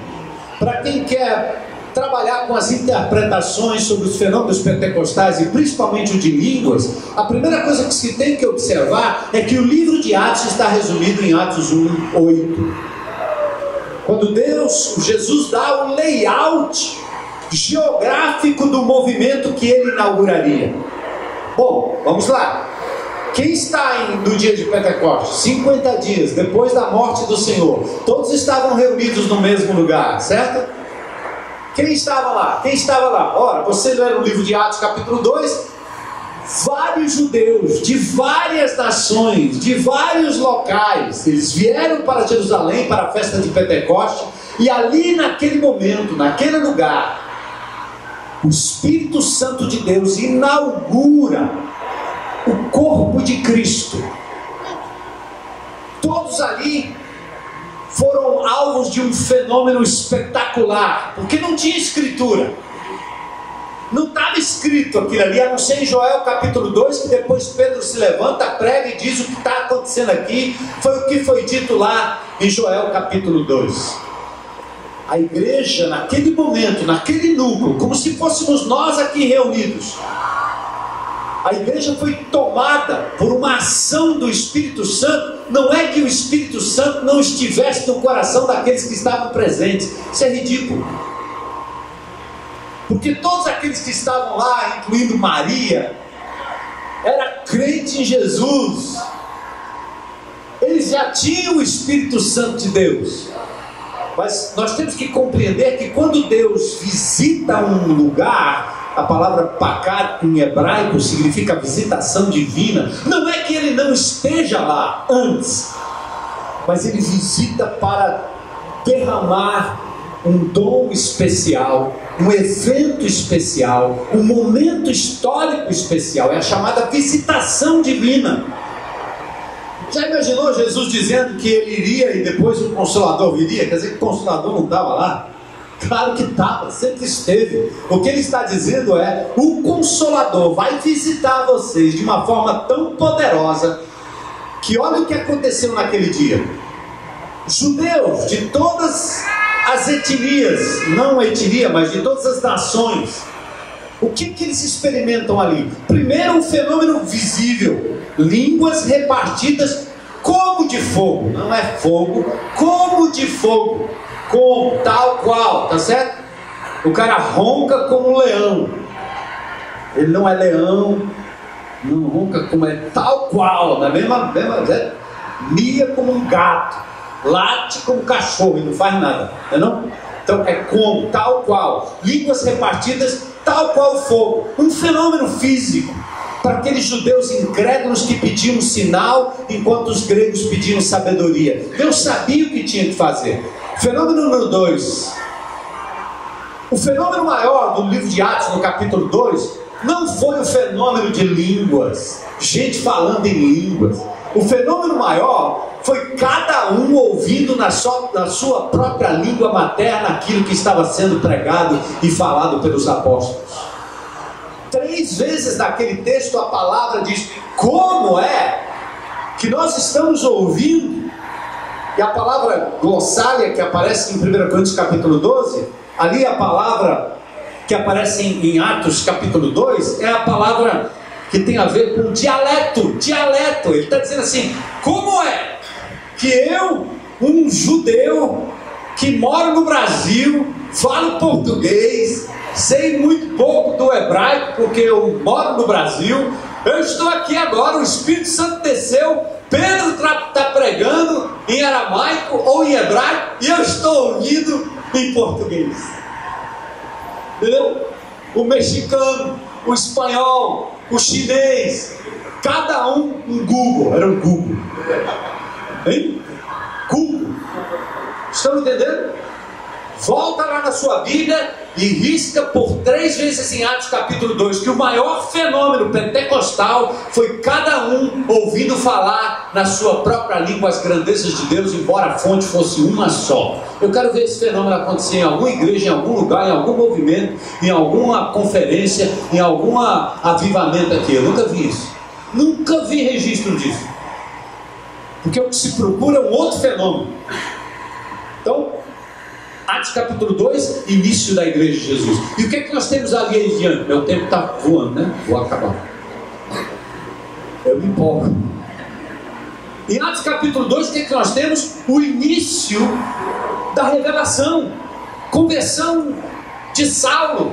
Speaker 4: para quem quer trabalhar com as interpretações sobre os fenômenos pentecostais e principalmente o de línguas, a primeira coisa que se tem que observar é que o livro de Atos está resumido em Atos 1:8. Quando Jesus dá o layout geográfico do movimento que ele inauguraria. Bom, vamos lá. Quem está no dia de Pentecostes? 50 dias depois da morte do Senhor. Todos estavam reunidos no mesmo lugar, certo? Quem estava lá? Quem estava lá? Ora, você lê no livro de Atos capítulo 2, vários judeus de várias nações, de vários locais, eles vieram para Jerusalém para a festa de Pentecostes, e ali naquele momento, naquele lugar, o Espírito Santo de Deus inaugura o corpo de Cristo. Todos ali foram alvos de um fenômeno espetacular, porque não tinha escritura, não estava escrito aquilo ali, a não ser em Joel capítulo 2, que depois Pedro se levanta, prega e diz: o que está acontecendo aqui foi o que foi dito lá em Joel capítulo 2. A igreja naquele momento, naquele núcleo, como se fôssemos nós aqui reunidos, a igreja foi tomada por uma ação do Espírito Santo. Não é que o Espírito Santo não estivesse no coração daqueles que estavam presentes. Isso é ridículo. Porque todos aqueles que estavam lá, incluindo Maria, eram crentes em Jesus. Eles já tinham o Espírito Santo de Deus. Mas nós temos que compreender que quando Deus visita um lugar, a palavra pacat em hebraico significa visitação divina. Não é que ele não esteja lá antes, mas ele visita para derramar um dom especial, um evento especial, um momento histórico especial. É a chamada visitação divina. Já imaginou Jesus dizendo que ele iria e depois o Consolador viria? Quer dizer que o Consolador não estava lá? Claro que estava, sempre esteve. O que ele está dizendo é: o Consolador vai visitar vocês de uma forma tão poderosa, que olha o que aconteceu naquele dia. Judeus de todas as etnias, não etnia, mas de todas as nações, o que eles experimentam ali? Primeiro, um fenômeno visível: línguas repartidas como de fogo. Não é fogo, como de fogo. Como, tal qual, tá certo? O cara ronca como um leão. Ele não é leão, não ronca como é tal qual, na mesma mia como um gato, late como um cachorro e não faz nada, não? Então é como, tal qual, línguas repartidas tal qual fogo. Um fenômeno físico para aqueles judeus incrédulos que pediam sinal, enquanto os gregos pediam sabedoria. Deus sabia o que tinha que fazer. Fenômeno número 2. O fenômeno maior do livro de Atos, no capítulo 2, não foi o fenômeno de línguas, gente falando em línguas. O fenômeno maior foi cada um ouvindo na sua própria língua materna aquilo que estava sendo pregado e falado pelos apóstolos. 3 vezes naquele texto a palavra diz: como é que nós estamos ouvindo? E a palavra glossália que aparece em 1 Coríntios capítulo 12, ali a palavra que aparece em Atos capítulo 2, é a palavra que tem a ver com dialeto. Ele está dizendo assim: como é que eu, um judeu que moro no Brasil, falo português, sei muito pouco do hebraico porque eu moro no Brasil, eu estou aqui agora, o Espírito Santo desceu, Pedro está pregando em aramaico ou em hebraico, e eu estou ouvindo em português. entendeu? O mexicano, o espanhol, o chinês, cada um Google, era um Google, hein? Google, estão entendendo? Volta lá na sua Bíblia e risca por 3 vezes em Atos capítulo 2 que o maior fenômeno pentecostal foi cada um ouvindo falar na sua própria língua as grandezas de Deus, embora a fonte fosse uma só. Eu quero ver esse fenômeno acontecer em alguma igreja, em algum lugar, em algum movimento, em alguma conferência, em algum avivamento aqui. Eu nunca vi isso, nunca vi registro disso, porque o que se procura é um outro fenômeno. Então, Atos capítulo 2, início da igreja de Jesus. E o que é que nós temos ali em diante? Meu tempo está voando, né? Vou acabar. Eu me empolgo. Em Atos capítulo 2, o que é que nós temos? O início da revelação, conversão de Saulo,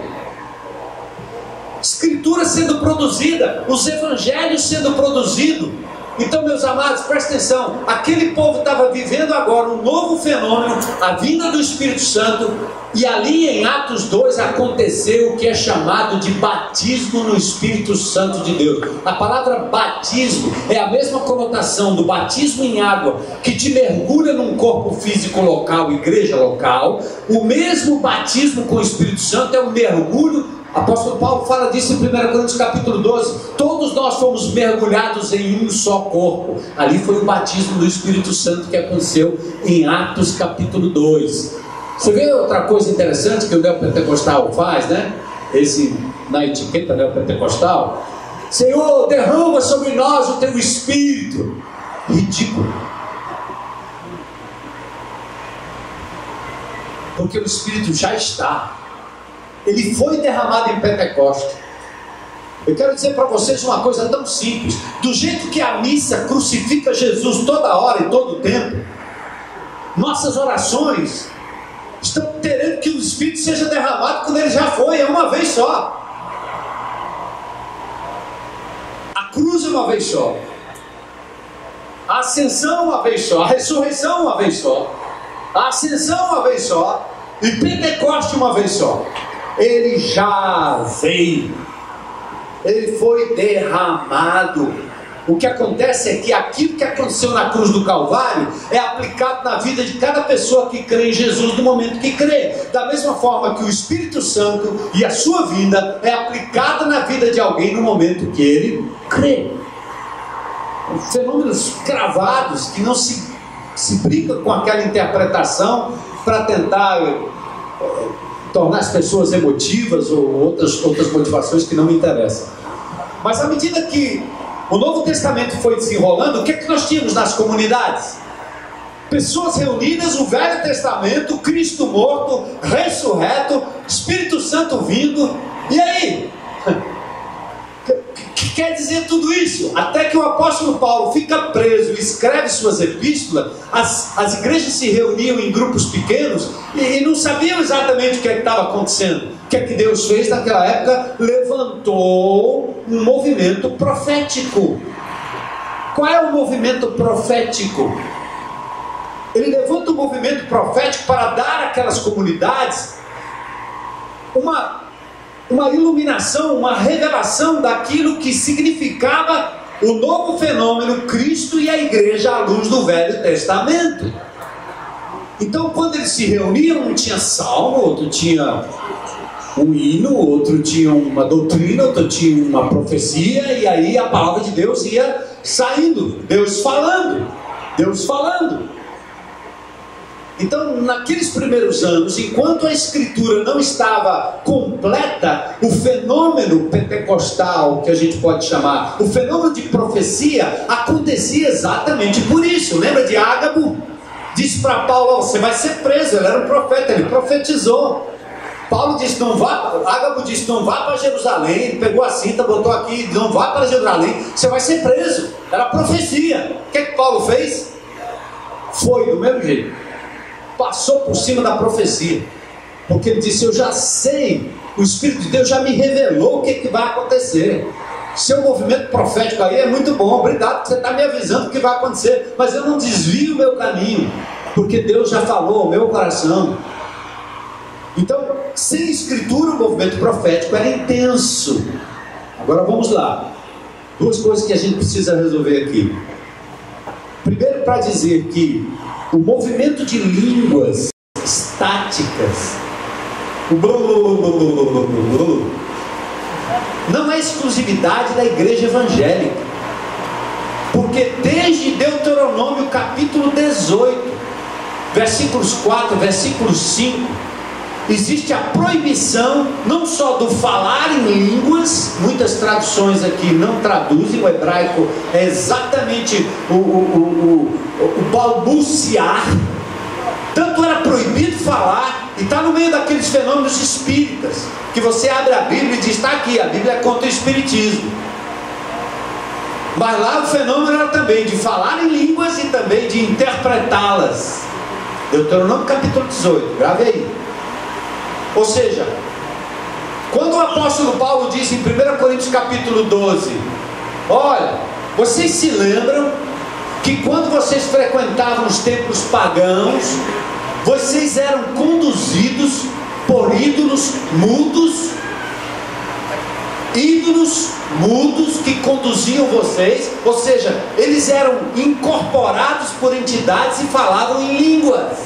Speaker 4: escritura sendo produzida, os evangelhos sendo produzidos. Então, meus amados, presta atenção, aquele povo estava vivendo agora um novo fenômeno, a vinda do Espírito Santo, e ali em Atos 2 aconteceu o que é chamado de batismo no Espírito Santo de Deus. A palavra batismo é a mesma conotação do batismo em água, que te mergulha num corpo físico local, igreja local. O mesmo batismo com o Espírito Santo é um mergulho. Apóstolo Paulo fala disso em 1 Coríntios capítulo 12. Todos nós fomos mergulhados em um só corpo. Ali foi o batismo do Espírito Santo que aconteceu em Atos capítulo 2. Você vê outra coisa interessante que o neopentecostal faz, né? Esse, na etiqueta neopentecostal: Senhor, derrama sobre nós o teu Espírito. Ridículo. Porque o Espírito já está. Ele foi derramado em Pentecostes. Eu quero dizer para vocês uma coisa tão simples: do jeito que a missa crucifica Jesus toda hora e todo tempo, nossas orações estão querendo que o Espírito seja derramado quando ele já foi, é uma vez só. A cruz é uma vez só, a ascensão é uma vez só, a ressurreição é uma vez só, a ascensão é uma vez só, e Pentecoste uma vez só. Ele já veio, ele foi derramado. O que acontece é que aquilo que aconteceu na cruz do Calvário é aplicado na vida de cada pessoa que crê em Jesus no momento que crê. Da mesma forma que o Espírito Santo e a sua vinda é aplicada na vida de alguém no momento que ele crê. Fenômenos cravados que não se brinca com aquela interpretação para tentar tornar as pessoas emotivas ou outras motivações que não me interessam. Mas à medida que o Novo Testamento foi desenrolando, o que é que nós tínhamos nas comunidades? Pessoas reunidas, o Velho Testamento, Cristo morto, ressurreto, Espírito Santo vindo. E aí? O que quer dizer tudo isso? Até que o apóstolo Paulo fica preso e escreve suas epístolas, as igrejas se reuniam em grupos pequenos e não sabiam exatamente o que estava acontecendo. O que é que Deus fez naquela época? Levantou um movimento profético. Qual é o movimento profético? Ele levanta um movimento profético para dar àquelas comunidades uma iluminação, uma revelação daquilo que significava o novo fenômeno Cristo e a igreja à luz do Velho Testamento. Então, quando eles se reuniam, um tinha salmo, outro tinha um hino, outro tinha uma doutrina, outro tinha uma profecia, e aí a palavra de Deus ia saindo, Deus falando. Então, naqueles primeiros anos, enquanto a escritura não estava completa, o fenômeno pentecostal, que a gente pode chamar, o fenômeno de profecia, acontecia exatamente por isso. Lembra de Ágabo? Disse para Paulo: você vai ser preso. Ele era um profeta, ele profetizou. Paulo disse: não vá. Ágabo disse: não vá para Jerusalém. Ele pegou a cinta, botou aqui: não vá para Jerusalém, você vai ser preso. Era profecia. O que é que Paulo fez? Foi do mesmo jeito, passou por cima da profecia, porque ele disse: eu já sei, o Espírito de Deus já me revelou o que vai acontecer. Seu movimento profético aí é muito bom, obrigado, porque você está me avisando o que vai acontecer, mas eu não desvio o meu caminho, porque Deus já falou ao meu coração. Então, sem escritura, o movimento profético era intenso. Agora vamos lá. Duas coisas que a gente precisa resolver aqui. Primeiro, para dizer que o movimento de línguas estáticas, não é exclusividade da igreja evangélica. Porque desde Deuteronômio capítulo 18, versículos 4, versículo 5, existe a proibição não só do falar em línguas. Muitas traduções aqui não traduzem, o hebraico é exatamente o balbuciar. Tanto era proibido falar, e está no meio daqueles fenômenos espíritas, que você abre a Bíblia e diz, está aqui, a Bíblia é contra o espiritismo. Mas lá o fenômeno era também de falar em línguas e também de interpretá-las. Deuteronômio capítulo 18, grave aí. Ou seja, quando o apóstolo Paulo diz em 1 Coríntios capítulo 12, olha, vocês se lembram que quando vocês frequentavam os templos pagãos, vocês eram conduzidos por ídolos mudos que conduziam vocês, ou seja, eles eram incorporados por entidades e falavam em línguas.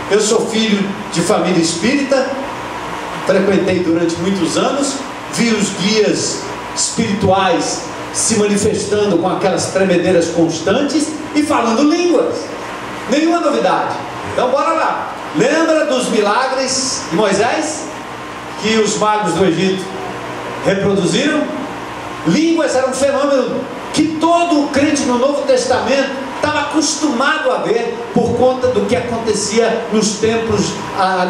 Speaker 4: Eu sou filho de família espírita, frequentei durante muitos anos, vi os guias espirituais se manifestando com aquelas tremedeiras constantes e falando línguas. Nenhuma novidade. Então bora lá. Lembra dos milagres de Moisés que os magos do Egito reproduziram? Línguas era um fenômeno que todo crente no Novo Testamento estava acostumado a ver por conta do que acontecia nos templos,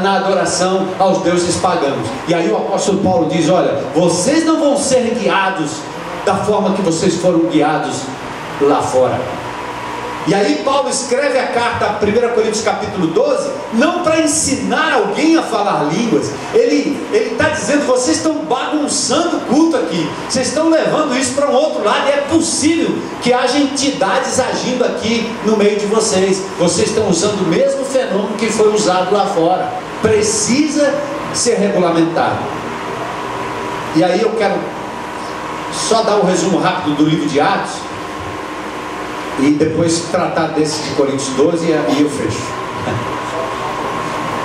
Speaker 4: na adoração aos deuses pagãos. E aí o apóstolo Paulo diz, olha, vocês não vão ser guiados da forma que vocês foram guiados lá fora. E aí Paulo escreve a carta 1 Coríntios capítulo 12, não para ensinar alguém a falar línguas. Ele está dizendo, vocês estão bagunçando o culto aqui, vocês estão levando isso para um outro lado, e é possível que haja entidades agindo aqui no meio de vocês. Vocês estão usando o mesmo fenômeno que foi usado lá fora, precisa ser regulamentado. E aí eu quero só dar um resumo rápido do livro de Atos, e depois tratar desse de Coríntios 12 e eu fecho.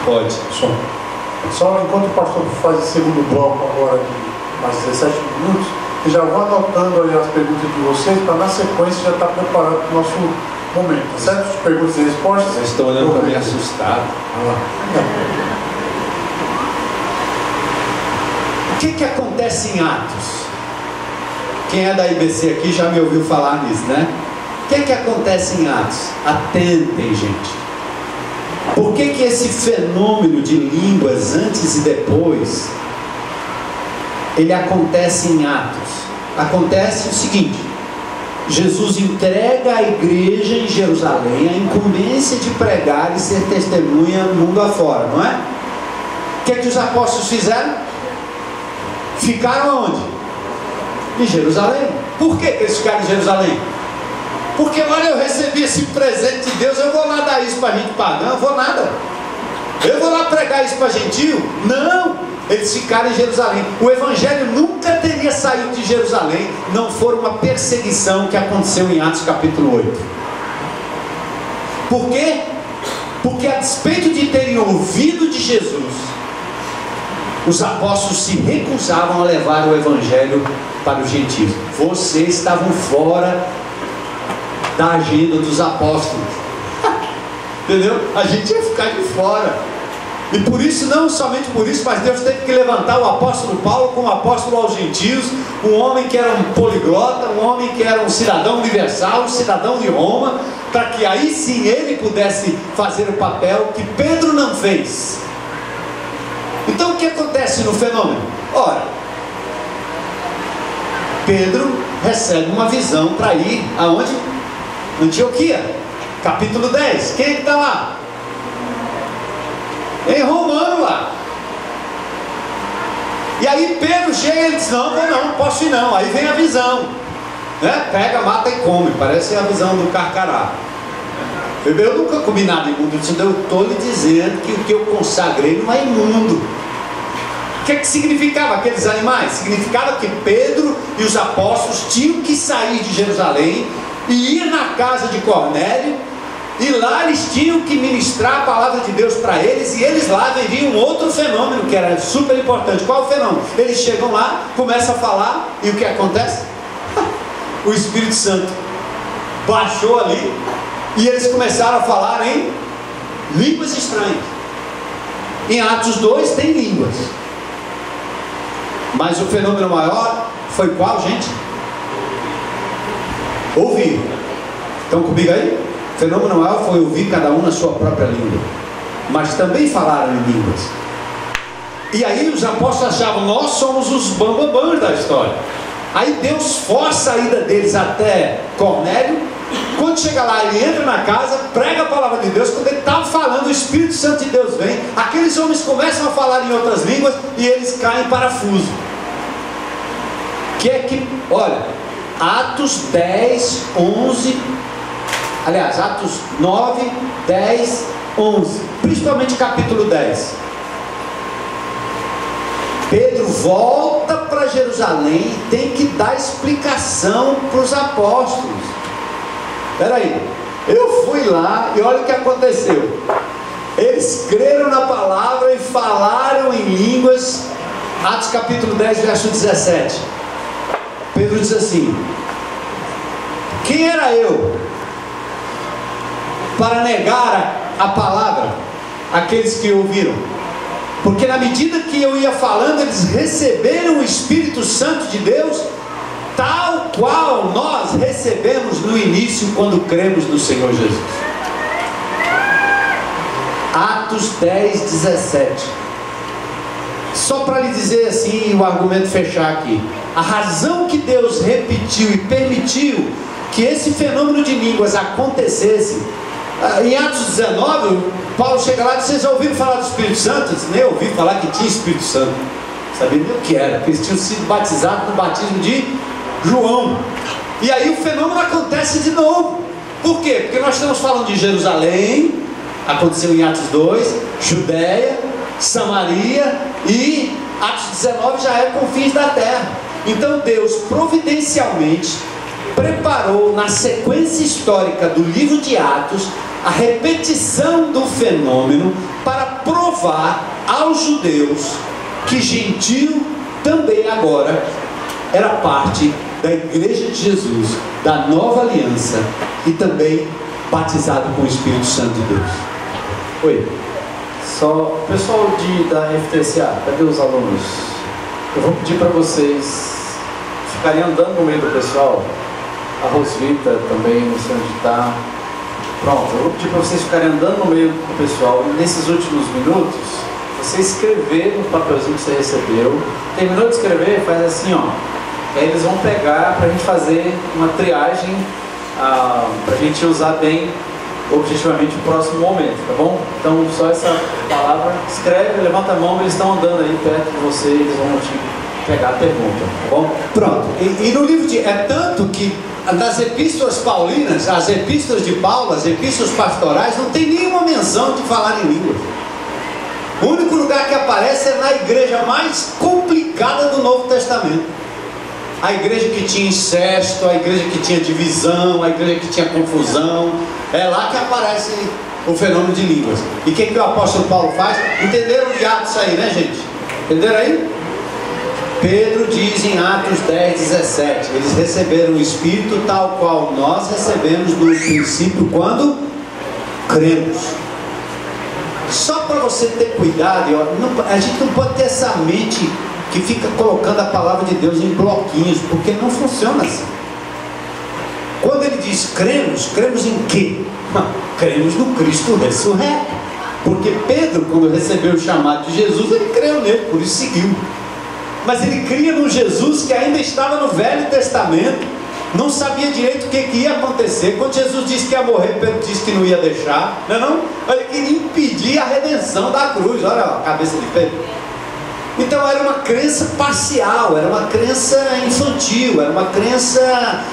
Speaker 4: Pode.
Speaker 1: Só enquanto o pastor faz o segundo bloco agora de mais 17 minutos, eu já vou anotando aí as perguntas de vocês, para na sequência já estar preparado para o nosso momento, tá certo? Perguntas e respostas.
Speaker 4: Vocês estão olhando para mim assustado. O que acontece em Atos? Quem é da IBC aqui já me ouviu falar nisso, né? O que acontece em Atos? Atentem, gente. Por que esse fenômeno de línguas antes e depois ele acontece em Atos? Acontece o seguinte: Jesus entrega à igreja em Jerusalém a incumbência de pregar e ser testemunha mundo afora, não é? O que os apóstolos fizeram? Ficaram onde? Em Jerusalém. Por que eles ficaram em Jerusalém? Porque olha, eu recebi esse presente de Deus, eu vou lá dar isso para gente pagã? Não vou nada. Eu vou lá pregar isso para gentio? Não. Eles ficaram em Jerusalém. O evangelho nunca teria saído de Jerusalém, não for uma perseguição que aconteceu em Atos capítulo 8. Por quê? Porque a despeito de terem ouvido de Jesus, os apóstolos se recusavam a levar o evangelho para os gentios. Vocês estavam fora da agenda dos apóstolos. Entendeu? A gente ia ficar de fora. E por isso, não somente por isso, mas Deus teve que levantar o apóstolo Paulo como apóstolo aos gentios, um homem que era um poliglota, um homem que era um cidadão universal, um cidadão de Roma, para que aí sim ele pudesse fazer o papel que Pedro não fez. Então o que acontece no fenômeno? Ora, Pedro recebe uma visão para ir aonde? Antioquia, capítulo 10. Quem está lá? Em Romano lá. E aí Pedro chega e diz, não posso ir não. Aí vem a visão, né? Pega, mata e come. Parece a visão do Carcará. Eu nunca comi nada imundo. Eu estou lhe dizendo que o que eu consagrei não é imundo. O que significava aqueles animais? Significava que Pedro e os apóstolos tinham que sair de Jerusalém e ir na casa de Cornélio, e lá eles tinham que ministrar a palavra de Deus para eles, e eles lá viviam um outro fenômeno que era super importante. Qual o fenômeno? Eles chegam lá, começam a falar, e o que acontece? O Espírito Santo baixou ali, e eles começaram a falar em línguas estranhas. Em Atos 2 tem línguas, mas o fenômeno maior foi qual, gente? Ouvir. Estão comigo aí? O fenômeno maior foi ouvir cada um na sua própria língua, mas também falaram em línguas. E aí os apóstolos achavam: nós somos os bambambãs da história. Aí Deus força a ida deles até Cornélio. Quando chega lá, ele entra na casa, prega a palavra de Deus. Quando ele estava falando, o Espírito Santo de Deus vem. Aqueles homens começam a falar em outras línguas e eles caem em parafuso. Que é que, olha, Atos 10, 11, aliás, Atos 9, 10, 11, principalmente capítulo 10. Pedro volta para Jerusalém e tem que dar explicação para os apóstolos. Espera aí, eu fui lá e olha o que aconteceu. Eles creram na palavra e falaram em línguas. Atos capítulo 10, verso 17. Pedro diz assim: quem era eu para negar a palavra àqueles que ouviram? Porque na medida que eu ia falando, eles receberam o Espírito Santo de Deus, tal qual nós recebemos no início quando cremos no Senhor Jesus. Atos 10, 17. Só para lhe dizer assim, o argumento fechar aqui. A razão que Deus repetiu e permitiu que esse fenômeno de línguas acontecesse, em Atos 19, Paulo chega lá e diz: vocês já ouviram falar do Espírito Santo? Eu disse: nem ouvi falar que tinha Espírito Santo. Não sabia nem o que era, porque eles tinham sido batizados no batismo de João. E aí o fenômeno acontece de novo. Por quê? Porque nós estamos falando de Jerusalém, aconteceu em Atos 2, Judéia, Samaria, e Atos 19 já é confins da terra. Então Deus providencialmente preparou na sequência histórica do livro de Atos a repetição do fenômeno para provar aos judeus que gentio também agora era parte da igreja de Jesus, da nova aliança, e também batizado com o Espírito Santo de Deus.
Speaker 3: Oi, só pessoal da FTCA, cadê os alunos? Eu vou pedir para vocês ficarem andando no meio do pessoal. A Rosvita também, não sei onde está. Pronto, eu vou pedir para vocês ficarem andando no meio do pessoal. E nesses últimos minutos, você escrever no papelzinho que você recebeu. Terminou de escrever, faz assim, ó. Aí eles vão pegar para a gente fazer uma triagem, para a gente usar bem objetivamente o próximo momento, tá bom? Então, só essa palavra, escreve, levanta a mão, eles estão andando aí perto de você, eles vão te pegar a pergunta, tá bom?
Speaker 4: Pronto, e no livro de... é tanto que nas epístolas paulinas, as epístolas de Paulo, as epístolas pastorais, não tem nenhuma menção de falar em línguas. O único lugar que aparece é na igreja mais complicada do Novo Testamento. A igreja que tinha incesto, a igreja que tinha divisão, a igreja que tinha confusão. É lá que aparece o fenômeno de línguas. E o que o apóstolo Paulo faz? Entenderam de Atos aí, né, gente? Entenderam aí? Pedro diz em Atos 10, 17: eles receberam o Espírito tal qual nós recebemos no princípio quando cremos. Só para você ter cuidado, a gente não pode ter essa mente que fica colocando a palavra de Deus em bloquinhos, porque não funciona assim. Quando ele diz cremos, cremos em quê? Cremos no Cristo ressurreto. Porque Pedro, quando recebeu o chamado de Jesus, ele creu nele, por isso seguiu. Mas ele cria num Jesus que ainda estava no Velho Testamento, não sabia direito o que ia acontecer. Quando Jesus disse que ia morrer, Pedro disse que não ia deixar, não é não? Ele queria impedir a redenção da cruz. Olha a cabeça de Pedro. Então era uma crença parcial, era uma crença infantil, era uma crença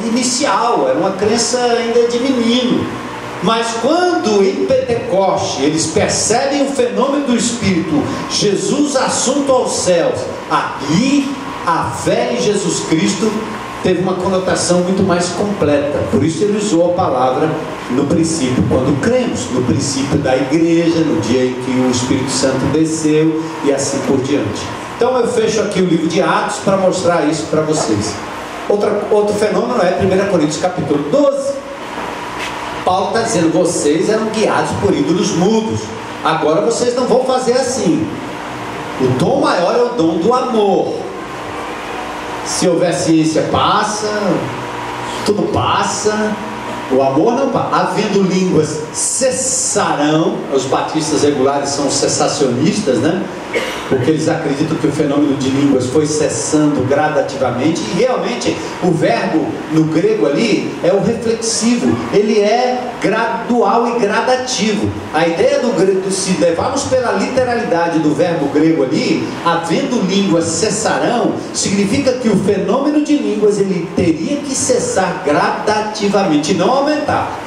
Speaker 4: inicial, era uma crença ainda de menino. Mas quando em Pentecoste eles percebem o fenômeno do Espírito, Jesus assunto aos céus, ali a fé em Jesus Cristo teve uma conotação muito mais completa. Por isso ele usou a palavra no princípio, quando cremos, no princípio da igreja, no dia em que o Espírito Santo desceu e assim por diante. Então eu fecho aqui o livro de Atos para mostrar isso para vocês. Outro fenômeno é 1 Coríntios capítulo 12. Paulo está dizendo: vocês eram guiados por ídolos mudos, agora vocês não vão fazer assim. O dom maior é o dom do amor. Se houver ciência, passa, tudo passa, o amor não passa. Havendo línguas, cessarão. Os batistas regulares são os cessacionistas, né? Porque eles acreditam que o fenômeno de línguas foi cessando gradativamente. E realmente o verbo no grego ali é o reflexivo, ele é gradual e gradativo. A ideia do grego, se levarmos pela literalidade do verbo grego ali, havendo línguas cessarão, significa que o fenômeno de línguas ele teria que cessar gradativamente, não aumentar.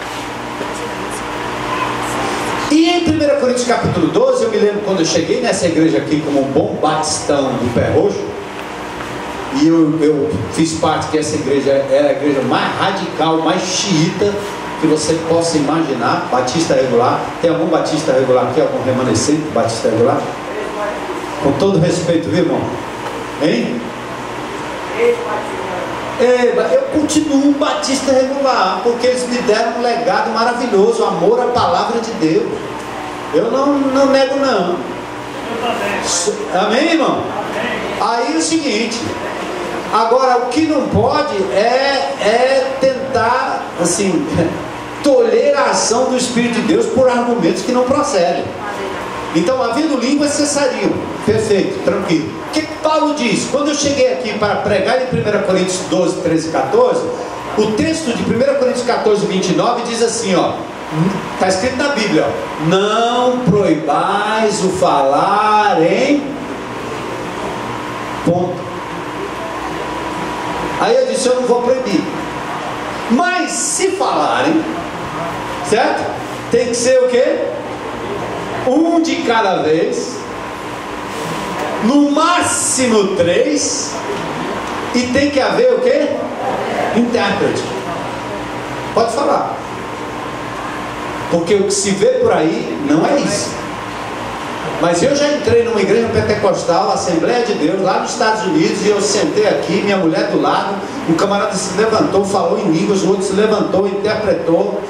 Speaker 4: E em 1 Coríntios capítulo 12, eu me lembro quando eu cheguei nessa igreja aqui como um bom batistão do pé roxo, e eu fiz parte que essa igreja era a igreja mais radical, mais xiita que você possa imaginar, batista regular. Tem algum batista regular aqui? Algum remanescente batista regular? Com todo respeito, viu, irmão? Hein? Eu continuo um batista regular, porque eles me deram um legado maravilhoso, amor à palavra de Deus. Eu não nego não. Amém, irmão? Aí é o seguinte, agora o que não pode é tentar assim tolher a ação do Espírito de Deus por argumentos que não procedem. Então, havendo línguas, cessariam. Perfeito, tranquilo. O que Paulo diz? Quando eu cheguei aqui para pregar em 1 Coríntios 12, 13 e 14, o texto de 1 Coríntios 14, 29 diz assim, ó, está escrito na Bíblia, ó, não proibais o falar em ponto. Aí eu disse, eu não vou proibir. Mas se falarem, certo? Tem que ser o quê? Um de cada vez, no máximo 3, e tem que haver o quê? Intérprete. Pode falar, porque o que se vê por aí não é isso. Mas eu já entrei numa igreja pentecostal, Assembleia de Deus, lá nos Estados Unidos, e eu sentei aqui, minha mulher do lado, um camarada se levantou, falou em línguas, o outro se levantou, interpretou.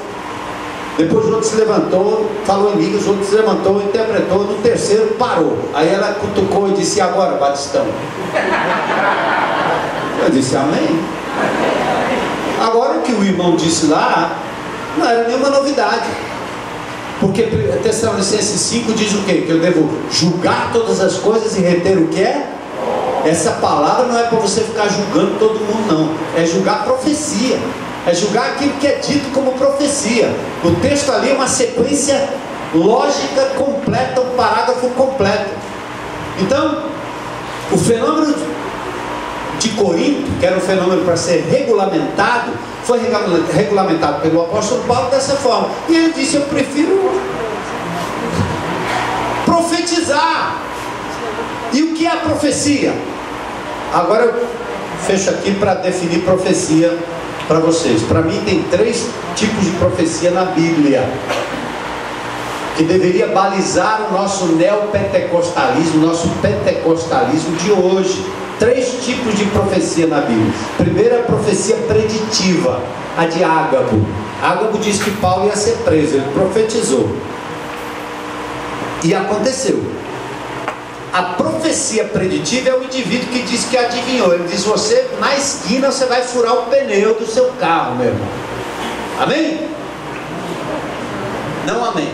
Speaker 4: Depois o outro se levantou, falou em línguas, o outro se levantou, interpretou, no terceiro parou. Aí ela cutucou e disse, e agora, batistão? Eu disse, amém. Agora o que o irmão disse lá, não era nenhuma novidade. Porque Tessalonicenses 5 diz o quê? Que eu devo julgar todas as coisas e reter o que é? Essa palavra não é para você ficar julgando todo mundo não, é julgar a profecia. É julgar aquilo que é dito como profecia. O texto ali é uma sequência lógica completa, um parágrafo completo. Então, o fenômeno de Corinto, que era um fenômeno para ser regulamentado, foi regulamentado pelo apóstolo Paulo dessa forma. E ele disse, eu prefiro profetizar. E o que é a profecia? Agora eu fecho aqui para definir profecia para vocês. Para mim tem 3 tipos de profecia na Bíblia que deveria balizar o nosso neopentecostalismo, nosso pentecostalismo de hoje. 3 tipos de profecia na Bíblia. Primeiro é a profecia preditiva, a de Ágabo. Ágabo diz que Paulo ia ser preso, ele profetizou e aconteceu. A profecia preditiva é o indivíduo que diz que adivinhou. Ele diz, você na esquina você vai furar o pneu do seu carro, meu irmão. Amém? Não amém.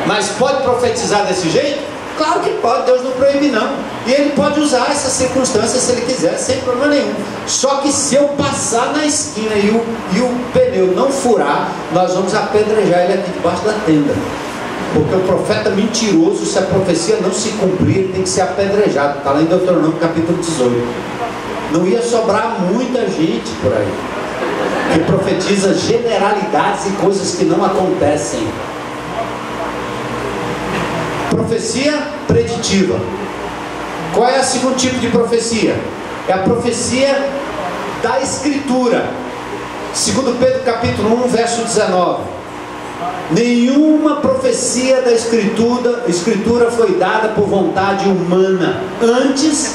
Speaker 4: Mas pode profetizar desse jeito? Claro que pode, Deus não proíbe não. E ele pode usar essa circunstância se ele quiser, sem problema nenhum. Só que se eu passar na esquina e o pneu não furar, nós vamos apedrejar ele aqui debaixo da tenda. Porque o profeta mentiroso, se a profecia não se cumprir, ele tem que ser apedrejado. Está lá em Deuteronômio capítulo 18. Não ia sobrar muita gente por aí. que profetiza generalidades e coisas que não acontecem. Profecia preditiva. Qual é o segundo tipo de profecia? É a profecia da Escritura. 2 Pedro capítulo 1, verso 19. Nenhuma profecia da Escritura foi dada por vontade humana. Antes,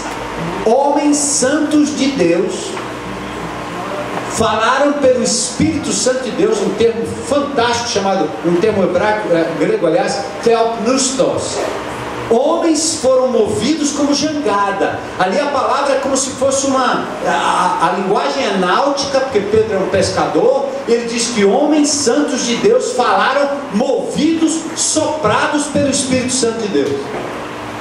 Speaker 4: homens santos de Deus falaram pelo Espírito Santo de Deus, um termo fantástico chamado, um termo hebraico, grego aliás, theopneustos. Homens foram movidos como jangada. Ali a palavra é como se fosse a linguagem é náutica, porque Pedro é um pescador. Ele diz que homens santos de Deus falaram movidos, soprados pelo Espírito Santo de Deus.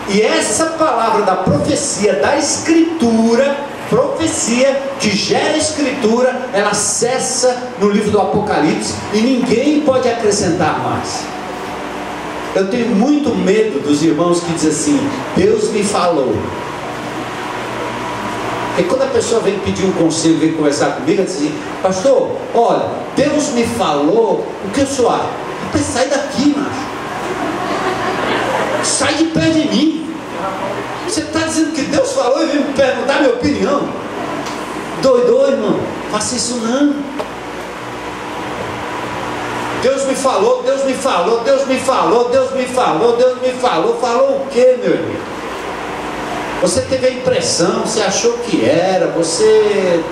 Speaker 4: E essa palavra da profecia da Escritura, profecia que gera Escritura, ela cessa no livro do Apocalipse e ninguém pode acrescentar mais. Eu tenho muito medo dos irmãos que dizem assim: Deus me falou. E quando a pessoa vem pedir um conselho, vem conversar comigo, ela diz assim: pastor, olha, Deus me falou, o que eu sou? Rapaz, sai daqui, macho. Sai de perto de mim. Você está dizendo que Deus falou e vem me perguntar minha opinião? Doido, irmão, faça isso não. Deus me falou, Deus me falou, Deus me falou, Deus me falou, Deus me falou. Falou o que, meu irmão? Você teve a impressão, você achou que era, você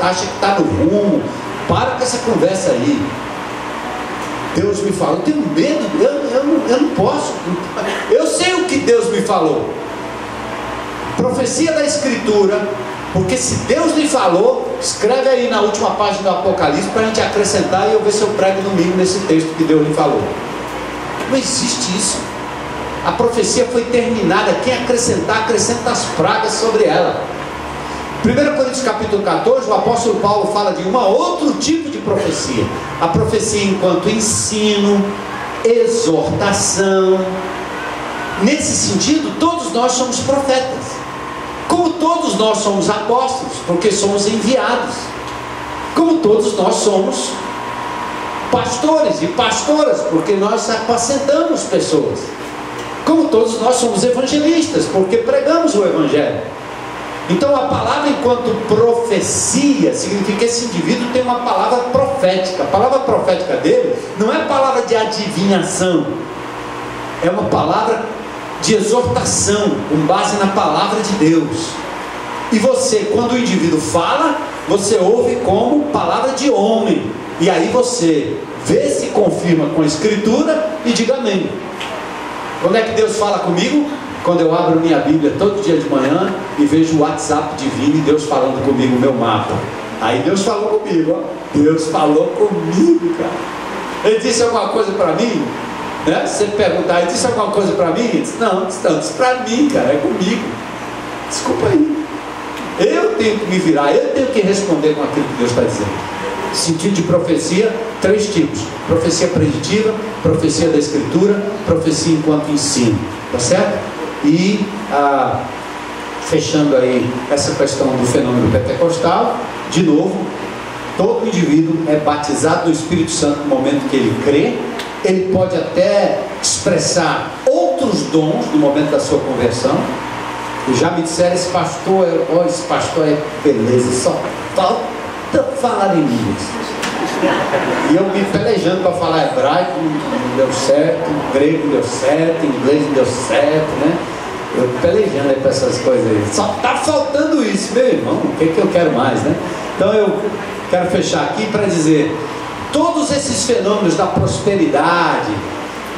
Speaker 4: acha que está no rumo. Para com essa conversa aí. Deus me falou, eu tenho medo, eu não posso. Eu sei o que Deus me falou. Profecia da Escritura. Porque se Deus lhe falou, escreve aí na última página do Apocalipse para a gente acrescentar e eu ver se eu prego domingo nesse texto que Deus lhe falou. Não existe isso. A profecia foi terminada. Quem acrescentar, acrescenta as pragas sobre ela. 1 Coríntios capítulo 14, o apóstolo Paulo fala de outro tipo de profecia. A profecia enquanto ensino, exortação. Nesse sentido, todos nós somos profetas. Como todos nós somos apóstolos, porque somos enviados. Como todos nós somos pastores e pastoras, porque nós apacentamos pessoas. Como todos nós somos evangelistas, porque pregamos o Evangelho. Então a palavra enquanto profecia significa que esse indivíduo tem uma palavra profética. A palavra profética dele não é palavra de adivinhação, é uma palavra de exortação, com base na palavra de Deus. E você, quando o indivíduo fala, você ouve como palavra de homem, e aí você vê se confirma com a Escritura e diga amém. Quando é que Deus fala comigo? Quando eu abro minha Bíblia todo dia de manhã e vejo o WhatsApp divino e Deus falando comigo, meu mapa. Aí Deus falou comigo, ó. Deus falou comigo, cara. Ele disse alguma coisa para mim? Né? Se você perguntar, ele disse alguma coisa para mim? Ele disse, não, disse para mim, cara, é comigo. Desculpa aí. Eu tenho que me virar, eu tenho que responder com aquilo que Deus está dizendo. Sentido de profecia, 3 tipos: profecia preditiva, profecia da Escritura, profecia enquanto ensino. Tá certo? E fechando aí essa questão do fenômeno pentecostal, de novo, todo indivíduo é batizado no Espírito Santo no momento que ele crê. Ele pode até expressar outros dons no momento da sua conversão. E já me disseram, esse pastor é beleza, só falta falar em línguas. E eu me pelejando para falar hebraico, não deu certo, grego deu certo, inglês não deu certo, né? Eu pelejando aí para essas coisas aí. Só está faltando isso, meu irmão, o que eu quero mais, né? Então eu quero fechar aqui para dizer: todos esses fenômenos da prosperidade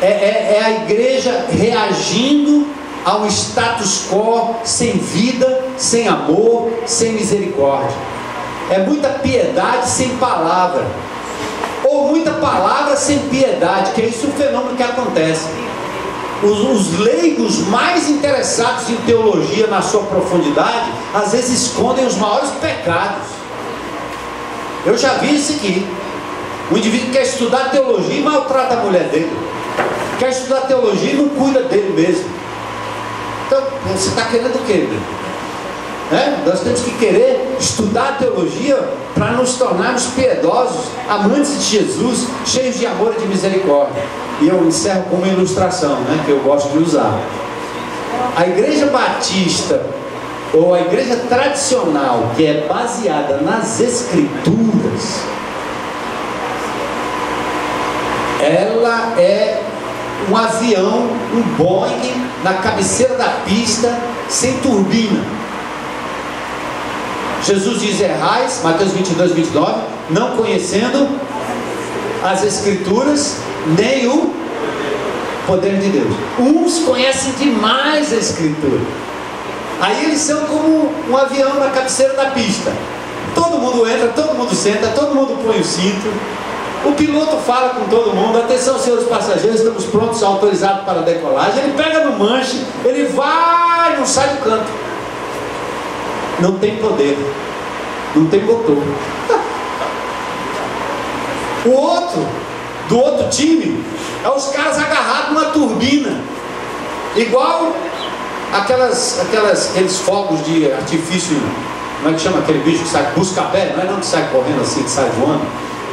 Speaker 4: é a igreja reagindo a um status quo sem vida, sem amor, sem misericórdia. É muita piedade sem palavra, ou muita palavra sem piedade, que é isso o fenômeno que acontece. Os leigos mais interessados em teologia na sua profundidade, às vezes escondem os maiores pecados. Eu já vi isso aqui. O indivíduo quer estudar teologia e maltrata a mulher dele. Quer estudar teologia e não cuida dele mesmo. Então, você está querendo o quê, meu? né? Nós temos que querer estudar a teologia para nos tornarmos piedosos, amantes de Jesus, cheios de amor e de misericórdia. E eu encerro com uma ilustração, né, que eu gosto de usar. A igreja batista, ou a igreja tradicional, que é baseada nas Escrituras, ela é um avião, um Boeing, na cabeceira da pista, sem turbina. Jesus diz: errais, Mateus 22, 29, não conhecendo as Escrituras, nem o poder de Deus. Uns conhecem demais a Escritura, aí eles são como um avião na cabeceira da pista. Todo mundo entra, todo mundo senta, todo mundo põe o cinto, o piloto fala com todo mundo: atenção, senhores passageiros, estamos prontos, autorizados para a decolagem. Ele pega no manche, ele vai, não sai do canto. Não tem poder, não tem motor. O outro, do outro time, é os caras agarrados numa turbina, igual aqueles fogos de artifício. Como é que chama aquele bicho que sai, busca-pé? Não é não que sai correndo assim, que sai voando.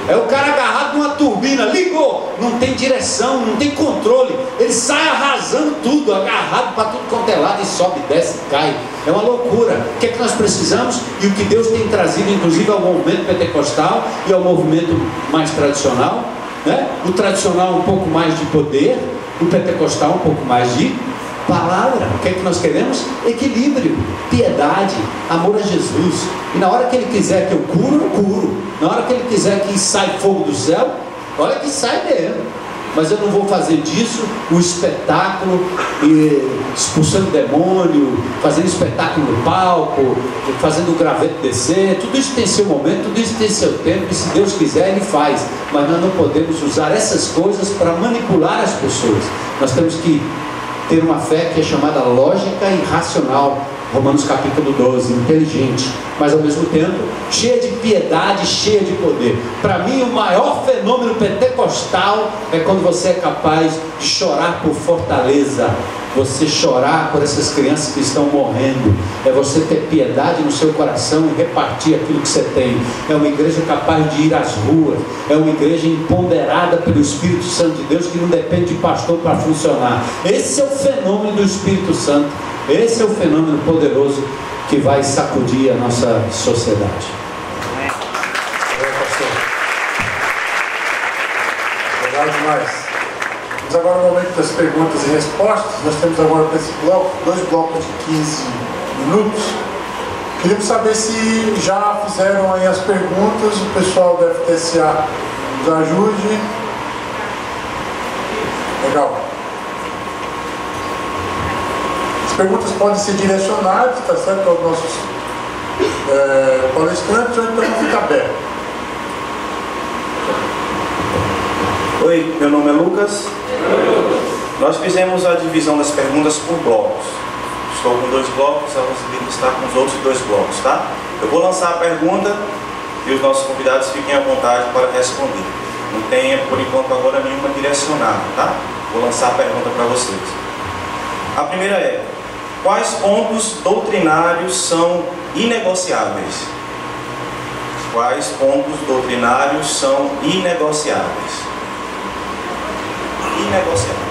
Speaker 4: É o cara agarrado numa turbina, ligou, não tem direção, não tem controle, ele sai arrasando tudo, agarrado para tudo quanto é lado, e sobe, desce, cai. É uma loucura. O que é que nós precisamos? E o que Deus tem trazido, inclusive, ao movimento pentecostal e ao movimento mais tradicional, né? O tradicional um pouco mais de poder, o pentecostal um pouco mais de palavra. O que é que nós queremos? Equilíbrio, piedade, amor a Jesus. E na hora que Ele quiser que eu curo, eu curo. Na hora que Ele quiser que saia fogo do céu, olha que sai mesmo. Mas eu não vou fazer disso um espetáculo, expulsando demônio, fazendo espetáculo no palco, fazendo o graveto descer. Tudo isso tem seu momento, tudo isso tem seu tempo, e se Deus quiser, Ele faz. Mas nós não podemos usar essas coisas para manipular as pessoas. Nós temos que ter uma fé que é chamada lógica e racional, Romanos capítulo 12, inteligente, mas ao mesmo tempo cheia de piedade, cheia de poder. Para mim, o maior fenômeno pentecostal é quando você é capaz de chorar por Fortaleza, você chorar por essas crianças que estão morrendo, é você ter piedade no seu coração e repartir aquilo que você tem. É uma igreja capaz de ir às ruas, é uma igreja empoderada pelo Espírito Santo de Deus, que não depende de pastor para funcionar. Esse é o fenômeno do Espírito Santo, esse é o fenômeno poderoso que vai sacudir a nossa sociedade.
Speaker 1: Legal demais. Vamos agora no momento das perguntas e respostas. Nós temos agora para esse bloco, 2 blocos de 15 minutos. Queríamos saber se já fizeram aí as perguntas. O pessoal da FTSA nos ajude. Legal. As perguntas podem ser direcionadas, tá certo, aos nossos palestrantes, ou então fica aberto.
Speaker 5: Oi, meu nome é Lucas. Nós fizemos a divisão das perguntas por blocos. Estou com 2 blocos, a Rosilene está com os outros 2 blocos, tá? Eu vou lançar a pergunta e os nossos convidados fiquem à vontade para responder. Não tem, por enquanto, agora nenhuma direcionada, tá? Vou lançar a pergunta para vocês. A primeira é: quais pontos doutrinários são inegociáveis? Quais pontos doutrinários são inegociáveis? Inegociáveis.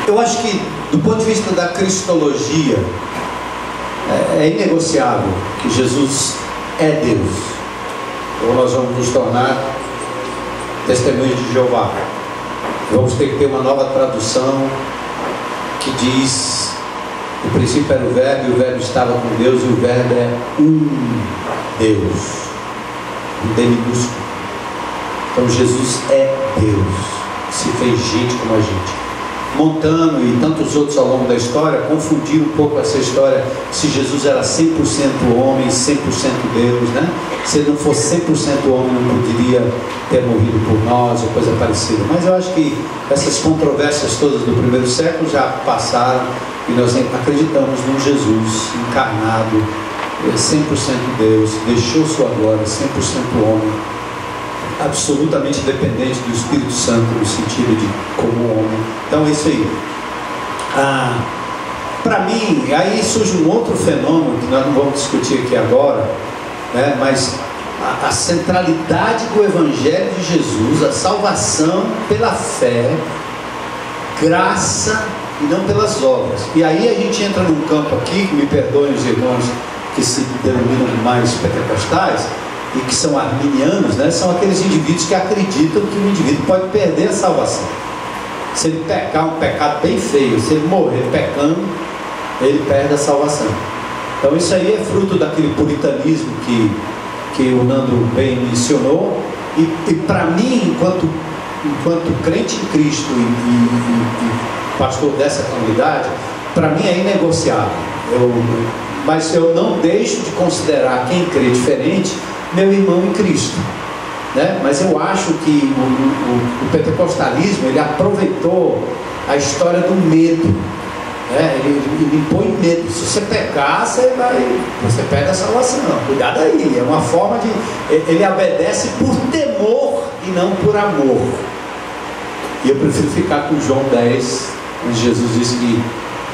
Speaker 4: Eu acho que, do ponto de vista da cristologia, é inegociável que Jesus é Deus. Ou nós vamos nos tornar testemunhas de Jeová. Vamos ter que ter uma nova tradução que diz: no princípio era o Verbo, e o Verbo estava com Deus, e o Verbo é um Deus, um D minúsculo. Então Jesus é Deus, se fez gente como a gente. Montano e tantos outros ao longo da história confundiram um pouco essa história, se Jesus era 100% homem e 100% Deus, né? Se ele não fosse 100% homem, não poderia ter morrido por nós ou coisa parecida. Mas eu acho que essas controvérsias todas do primeiro século já passaram, e nós acreditamos num Jesus encarnado, 100% Deus, deixou sua glória, 100% homem, absolutamente dependente do Espírito Santo, no sentido de como homem. Então é isso aí. Para mim, aí surge um outro fenômeno que nós não vamos discutir aqui agora, né? Mas a centralidade do Evangelho de Jesus, a salvação pela fé, graça e não pelas obras. E aí a gente entra num campo aqui, que me perdoem os irmãos que se denominam mais pentecostais e que são arminianos, né? São aqueles indivíduos que acreditam que o indivíduo pode perder a salvação. Se ele pecar um pecado bem feio, se ele morrer pecando, ele perde a salvação. Então isso aí é fruto daquele puritanismo que o Nando bem mencionou. E para mim, enquanto crente em Cristo e pastor dessa comunidade, para mim é inegociável. Mas eu não deixo de considerar quem crê diferente meu irmão em Cristo, né? Mas eu acho que o pentecostalismo, ele aproveitou a história do medo, né? Ele impõe medo. Se você pecar, você perde a salvação. Cuidado aí, é uma forma de... Ele obedece por temor e não por amor. E eu prefiro ficar com João 10, onde Jesus disse que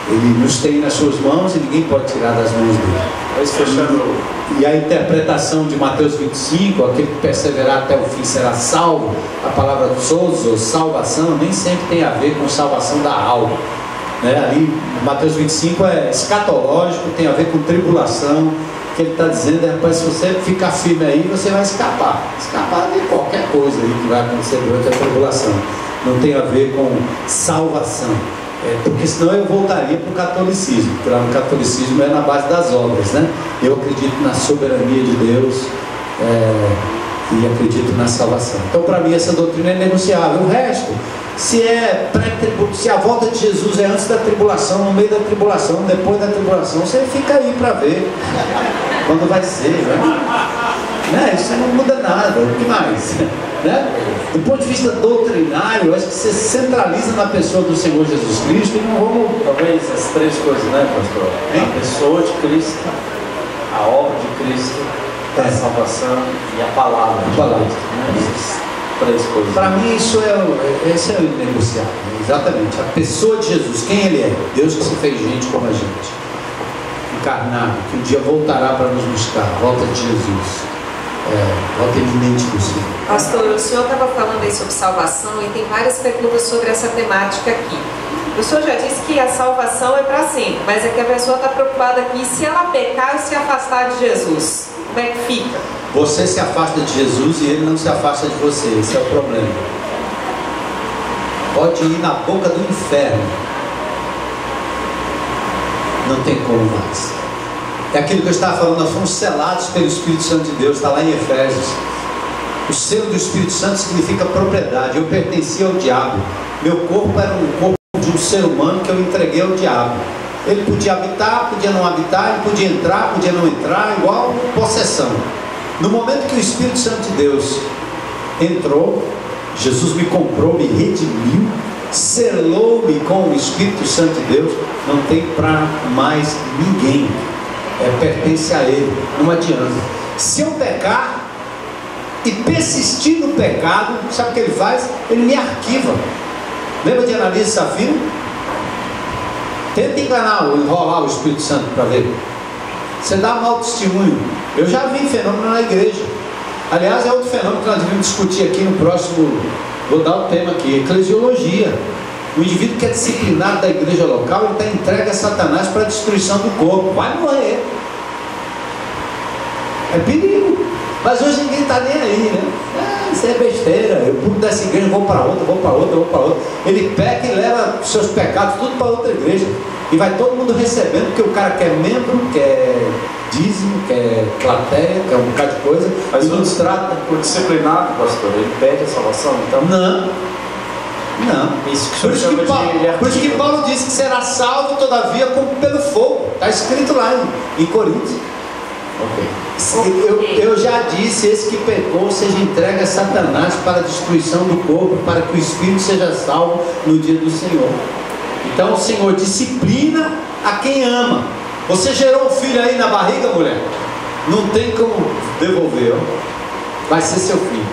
Speaker 4: Ele nos tem nas suas mãos e ninguém pode tirar das mãos dele.
Speaker 5: Mas fechando.
Speaker 4: E a interpretação de Mateus 25, aquele que perseverar até o fim será salvo, a palavra sozo, salvação, nem sempre tem a ver com salvação da alma, né? Ali, Mateus 25 é escatológico, tem a ver com tribulação. O que ele está dizendo é, rapaz, se você ficar firme aí, você vai escapar de qualquer coisa aí que vai acontecer durante a tribulação. Não tem a ver com salvação. Porque senão eu voltaria para o catolicismo. O catolicismo é na base das obras, né? Eu acredito na soberania de Deus e acredito na salvação. Então, para mim, essa doutrina é negociável. O resto, se a volta de Jesus é antes da tribulação, no meio da tribulação, depois da tribulação, você fica aí para ver quando vai ser, né? Isso não muda nada. O que mais? Né? Do ponto de vista doutrinário, eu acho que você centraliza na pessoa do Senhor Jesus Cristo e não vamos...
Speaker 6: Talvez as três coisas, né, pastor? A pessoa de Cristo, a obra de Cristo, a salvação e a palavra de Cristo, né? Essas três coisas.
Speaker 4: Para mim esse é o negociável, exatamente. A pessoa de Jesus, quem Ele é? Deus que se fez gente como a gente, encarnado, que um dia voltará para nos buscar, volta de Jesus. Volta iminente do Senhor.
Speaker 7: Pastor, o senhor estava falando aí sobre salvação e tem várias perguntas sobre essa temática aqui. O senhor já disse que a salvação é para sempre, mas é que a pessoa está preocupada aqui se ela pecar e se afastar de Jesus. Como é que fica?
Speaker 4: Você se afasta de Jesus e Ele não se afasta de você. Esse é o problema. Pode ir na boca do inferno, não tem como mais. É aquilo que eu estava falando, nós fomos selados pelo Espírito Santo de Deus, está lá em Efésios. O selo do Espírito Santo significa propriedade. Eu pertencia ao diabo. Meu corpo era um corpo de um ser humano que eu entreguei ao diabo. Ele podia habitar, podia não habitar, ele podia entrar, podia não entrar, igual possessão. No momento que o Espírito Santo de Deus entrou, Jesus me comprou, me redimiu, selou-me com o Espírito Santo de Deus, não tem para mais ninguém. Pertence a Ele, não adianta. Se eu pecar e persistir no pecado, sabe o que Ele faz? Ele me arquiva. Lembra de Ananias e Safira? Tenta enrolar o Espírito Santo para ver. Você dá mau testemunho. Eu já vi fenômeno na igreja. Aliás, é outro fenômeno que nós devemos discutir aqui no próximo. Vou dar o tema aqui: eclesiologia. O indivíduo que é disciplinado da igreja local, ele está entregue a Satanás para a destruição do corpo. Vai morrer. É perigo. Mas hoje ninguém está nem aí, né? Isso é besteira. Eu pulo dessa igreja, vou para outra, vou para outra, vou para outra. Ele peca e leva seus pecados tudo para outra igreja. E vai todo mundo recebendo, porque o cara quer membro, quer dízimo, quer plateia, quer um bocado de coisa.
Speaker 6: Mas o trata por disciplinado, pastor, ele perde a salvação, então?
Speaker 4: Não.
Speaker 6: Isso que
Speaker 4: por isso que Paulo disse que será salvo todavia como pelo fogo. Está escrito lá em Coríntios. Eu já disse: esse que pecou seja entregue a Satanás para a destruição do corpo, para que o espírito seja salvo no dia do Senhor. Então o Senhor disciplina a quem ama. Você gerou um filho aí na barriga, mulher? Não tem como devolver, ó. Vai ser seu filho.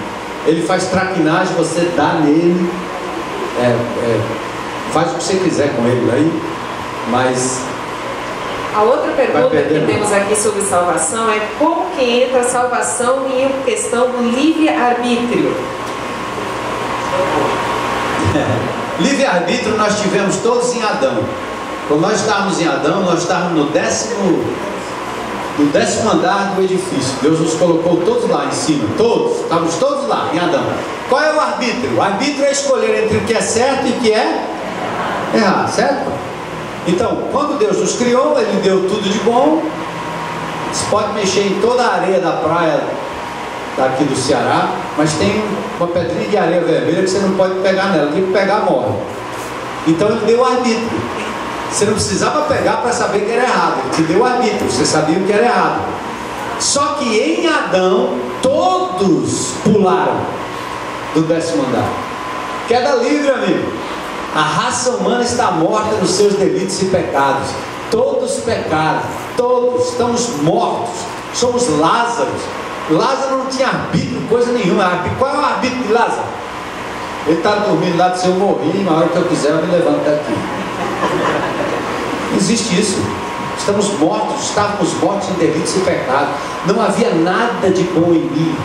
Speaker 4: Ele faz traquinagem, você dá nele. Faz o que você quiser com ele aí, mas
Speaker 7: A outra pergunta que temos aqui sobre salvação é como que entra a salvação em questão do livre-arbítrio?
Speaker 4: Livre-arbítrio nós tivemos todos em Adão. Quando nós estávamos em Adão, nós estávamos no décimo andar do edifício. Deus nos colocou todos lá em cima, todos, estávamos todos lá em Adão. Qual é o arbítrio? O arbítrio é escolher entre o que é certo e o que é errado, certo? Então, quando Deus nos criou, Ele deu tudo de bom. Você pode mexer em toda a areia da praia daqui do Ceará, mas tem uma pedrinha de areia vermelha que você não pode pegar nela, tem que pegar, morre. Então Ele deu o arbítrio. Você não precisava pegar para saber que era errado, Ele te deu o arbítrio, você sabia o que era errado. Só que em Adão, todos pularam do décimo andar. Queda livre, amigo. A raça humana está morta nos seus delitos e pecados. Todos pecaram, todos estamos mortos. Somos Lázaros. Lázaro não tinha arbítrio, coisa nenhuma. Qual é o arbítrio de Lázaro? Ele está dormindo lá, se eu morrer, na hora que eu quiser eu me levanto daqui. Não existe isso. Estamos mortos, estávamos mortos em delitos e pecados. Não havia nada de bom em mim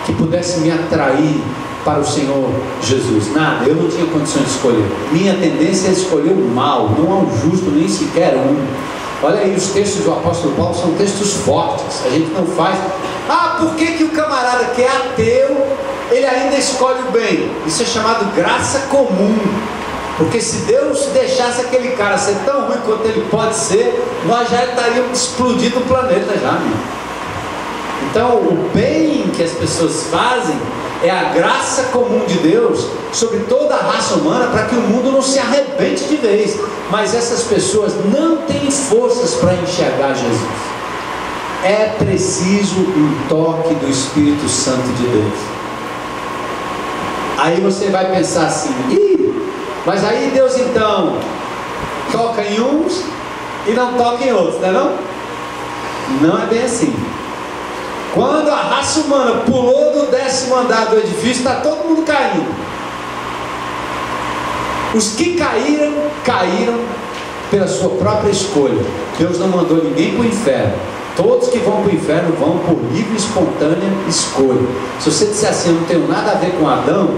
Speaker 4: que pudesse me atrair para o Senhor Jesus. Nada, eu não tinha condições de escolher. Minha tendência é escolher o mal. Não há um justo, nem sequer um. Olha aí, os textos do apóstolo Paulo são textos fortes. A gente não faz... por que o camarada que é ateu, ele ainda escolhe o bem? Isso é chamado graça comum. Porque se Deus deixasse aquele cara ser tão ruim quanto ele pode ser, nós já estaríamos explodindo o planeta já, amigo. Então, o bem que as pessoas fazem é a graça comum de Deus sobre toda a raça humana, para que o mundo não se arrebente de vez. Mas essas pessoas não têm forças para enxergar Jesus. É preciso um toque do Espírito Santo de Deus. Aí você vai pensar assim: mas aí Deus então toca em uns e não toca em outros, não é não? Não é bem assim. Quando a raça humana pulou do décimo andar do edifício, está todo mundo caindo. Os que caíram, caíram pela sua própria escolha. Deus não mandou ninguém para o inferno. Todos que vão para o inferno vão por livre e espontânea escolha. Se você disser assim: eu não tenho nada a ver com Adão,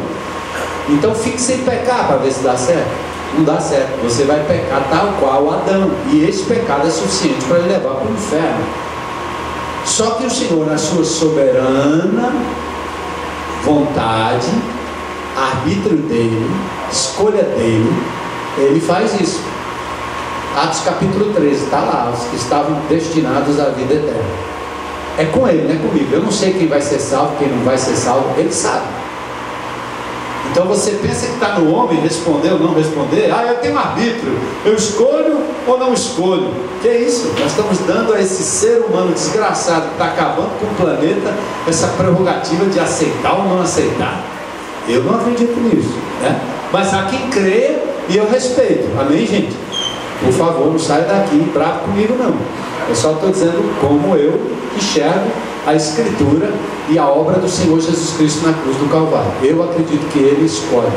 Speaker 4: então fique sem pecar para ver se dá certo. Não dá certo. Você vai pecar tal qual Adão, e esse pecado é suficiente para ele levar para o inferno. Só que o Senhor, na sua soberana vontade, arbítrio dele, escolha dele, ele faz isso. Atos capítulo 13, está lá, os que estavam destinados à vida eterna. É com ele, não é comigo. Eu não sei quem vai ser salvo, quem não vai ser salvo, ele sabe. Então você pensa que está no homem responder ou não responder. Eu tenho arbítrio, eu escolho ou não escolho. Que é isso? Nós estamos dando a esse ser humano desgraçado que está acabando com o planeta essa prerrogativa de aceitar ou não aceitar. Eu não acredito nisso, né? Mas há quem crê e eu respeito. Amém, gente? Por favor, não saia daqui bravo comigo não. Eu só estou dizendo como eu enxergo a Escritura e a obra do Senhor Jesus Cristo na cruz do Calvário. Eu acredito que Ele escolhe.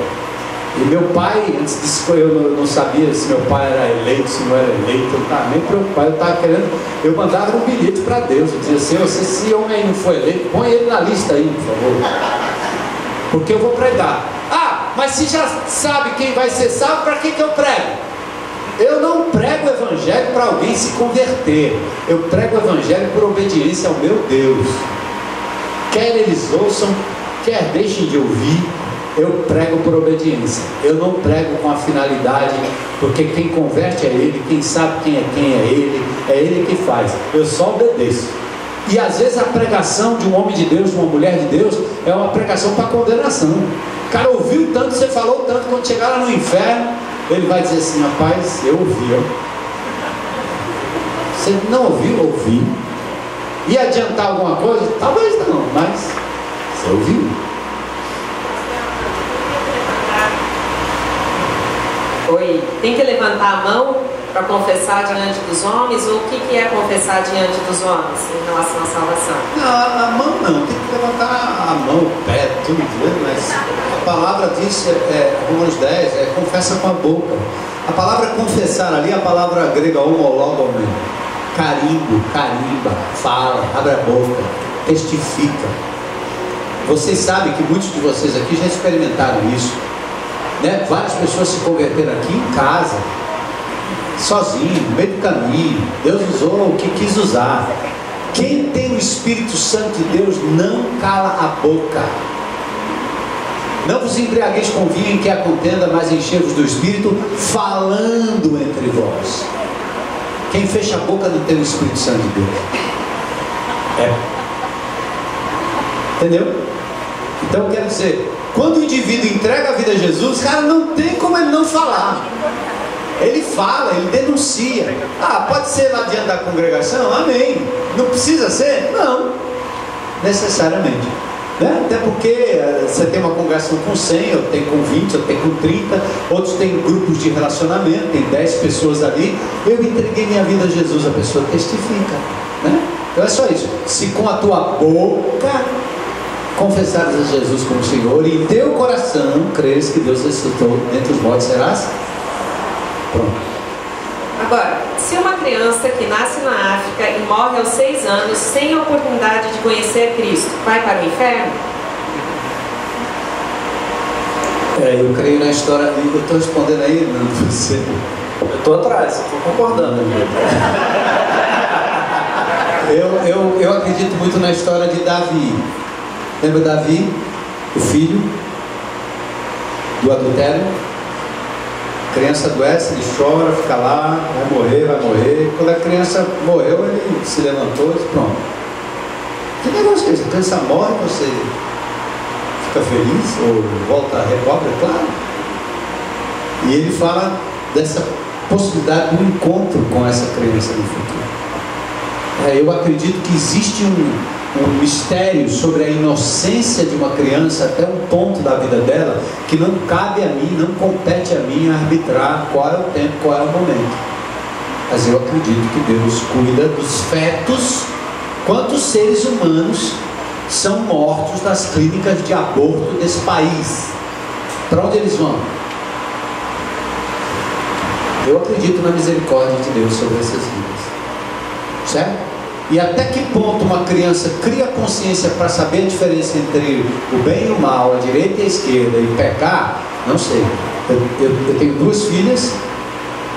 Speaker 4: E meu pai, antes de escolher, eu não sabia se meu pai era eleito, se não era eleito. Eu não estava nem preocupado, eu estava querendo. Eu mandava um bilhete para Deus. Eu dizia: Senhor, se esse homem aí não foi eleito, põe ele na lista aí, por favor. Porque eu vou pregar. Mas se já sabe quem vai ser salvo, para que eu prego? Eu não prego o evangelho para alguém se converter. Eu prego o evangelho por obediência ao meu Deus. Quer eles ouçam, quer deixem de ouvir, eu prego por obediência. Eu não prego com a finalidade, porque quem converte é Ele, quem sabe quem é Ele que faz. Eu só obedeço. E às vezes a pregação de um homem de Deus, de uma mulher de Deus, é uma pregação para condenação. O cara ouviu tanto, você falou tanto, quando chegar lá no inferno, ele vai dizer assim: rapaz, eu ouvi. Você não ouviu? Ouvi. Ia adiantar alguma coisa? Talvez não, mas você ouviu.
Speaker 7: Oi, tem que levantar a mão para confessar diante dos homens? Ou o que é confessar diante dos homens em relação à salvação?
Speaker 4: Não, a mão não, tem que levantar a mão, o pé, tudo, mas a palavra diz, Romanos 10, confessa com a boca. A palavra confessar ali é a palavra grega homologomai. carimba, fala, abre a boca, testifica. Vocês sabem que muitos de vocês aqui já experimentaram isso, né? Várias pessoas se converteram aqui em casa, sozinho, no meio do caminho. Deus usou o que quis usar. Quem tem o Espírito Santo de Deus não cala a boca. Não vos embriagueis com vinho em que há contenda, mas enchei-vos do Espírito, falando entre vós. Quem fecha a boca não tem o Espírito Santo de Deus. Entendeu? Então quer dizer, quando o indivíduo entrega a vida a Jesus, cara, não tem como ele não falar. Ele fala, ele denuncia. Pode ser lá diante da congregação? Amém. Não precisa ser? Não, necessariamente, né? Até porque você tem uma congregação com 100, eu tenho com 20, eu tenho com 30, outros têm grupos de relacionamento, tem 10 pessoas ali. Eu entreguei minha vida a Jesus, a pessoa testifica, né? Então é só isso. Se com a tua boca confessares a Jesus como Senhor e em teu coração creres que Deus ressuscitou dentre os mortos, serás pronto.
Speaker 7: Agora, se uma criança que nasce na África e morre aos 6 anos sem a oportunidade de conhecer Cristo, vai para o inferno?
Speaker 4: Eu creio na história. Eu estou respondendo aí, não você.
Speaker 6: Eu estou atrás, estou concordando.
Speaker 4: Eu acredito muito na história de Davi. Lembra Davi, o filho do adultério? A criança adoece, ele chora, fica lá, vai morrer. Quando a criança morreu, ele se levantou e disse, pronto. Que negócio é esse? A criança morre, você fica feliz ou volta a recobra, claro. E ele fala dessa possibilidade do encontro com essa criança no futuro. Eu acredito que existe um mistério sobre a inocência de uma criança até um ponto da vida dela que não cabe a mim, não compete a mim arbitrar qual é o tempo, qual é o momento. Mas eu acredito que Deus cuida dos fetos. Quantos seres humanos são mortos nas clínicas de aborto desse país? Para onde eles vão? Eu acredito na misericórdia de Deus sobre essas vidas, certo? E até que ponto uma criança cria consciência para saber a diferença entre o bem e o mal, a direita e a esquerda, e pecar, não sei. Eu tenho 2 filhas,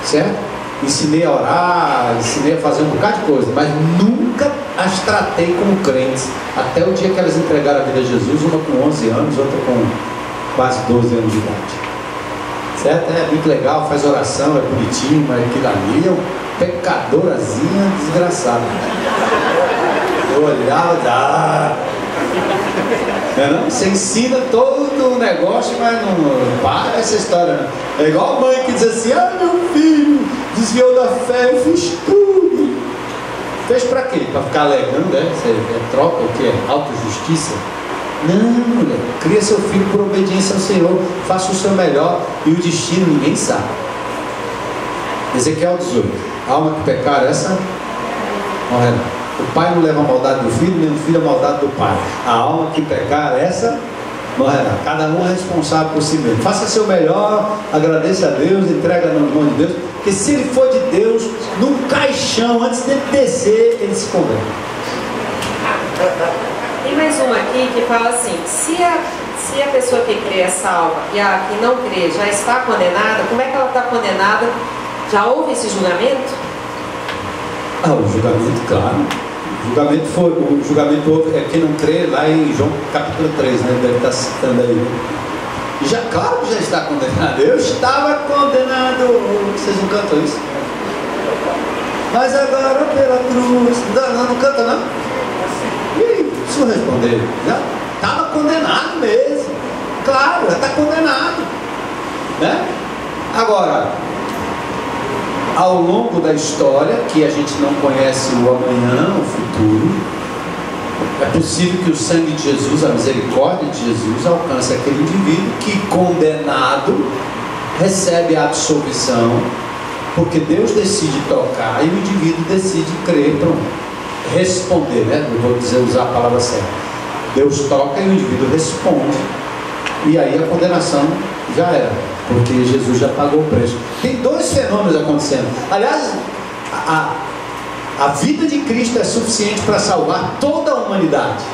Speaker 4: certo? Ensinei a orar, ensinei a fazer um bocado de coisa, mas nunca as tratei como crentes, até o dia que elas entregaram a vida a Jesus, uma com 11 anos, outra com quase 12 anos de idade. Certo? É muito legal, faz oração, é bonitinho, mas aquilo ali é um pecadorazinha desgraçada. Eu olhava, não? Você ensina todo o negócio, mas não para essa história, não. É igual a mãe que diz assim, meu filho desviou da fé, eu fiz tudo. Fez pra quê? Pra ficar alegando, né? Você troca o que? Autojustiça? Não, mulher, cria seu filho por obediência ao Senhor, faça o seu melhor, e o destino ninguém sabe. Ezequiel 18, a alma que pecar, essa morrerá. O pai não leva a maldade do filho, nem o filho a maldade do pai. A alma que pecar, essa morrerá. Cada um é responsável por si mesmo. Faça seu melhor, agradeça a Deus, entrega nas mãos de Deus, porque se ele for de Deus, num caixão, antes dele descer, ele se converte.
Speaker 7: Tem mais uma aqui que fala assim, se a pessoa que crê é salva e a que não crê já está condenada, como é que ela está condenada? Já houve esse julgamento?
Speaker 4: O julgamento, claro. O julgamento houve, quem não crê, lá em João capítulo 3, né? Deve estar citando aí. Já, claro que já está condenado. Eu estava condenado. Vocês não cantam isso? Mas agora pela cruz. Não canta, não? Se eu responder, já estava condenado mesmo. Claro, já está condenado, né? Agora, ao longo da história, que a gente não conhece o amanhã, o futuro, é possível que o sangue de Jesus, a misericórdia de Jesus, alcance aquele indivíduo que, condenado, recebe a absolvição, porque Deus decide tocar e o indivíduo decide crer, responder, né? Não vou dizer, usar a palavra certa. Deus toca e o indivíduo responde, e aí a condenação já era, porque Jesus já pagou o preço. Tem 2 fenômenos acontecendo. Aliás, A vida de Cristo é suficiente para salvar toda a humanidade,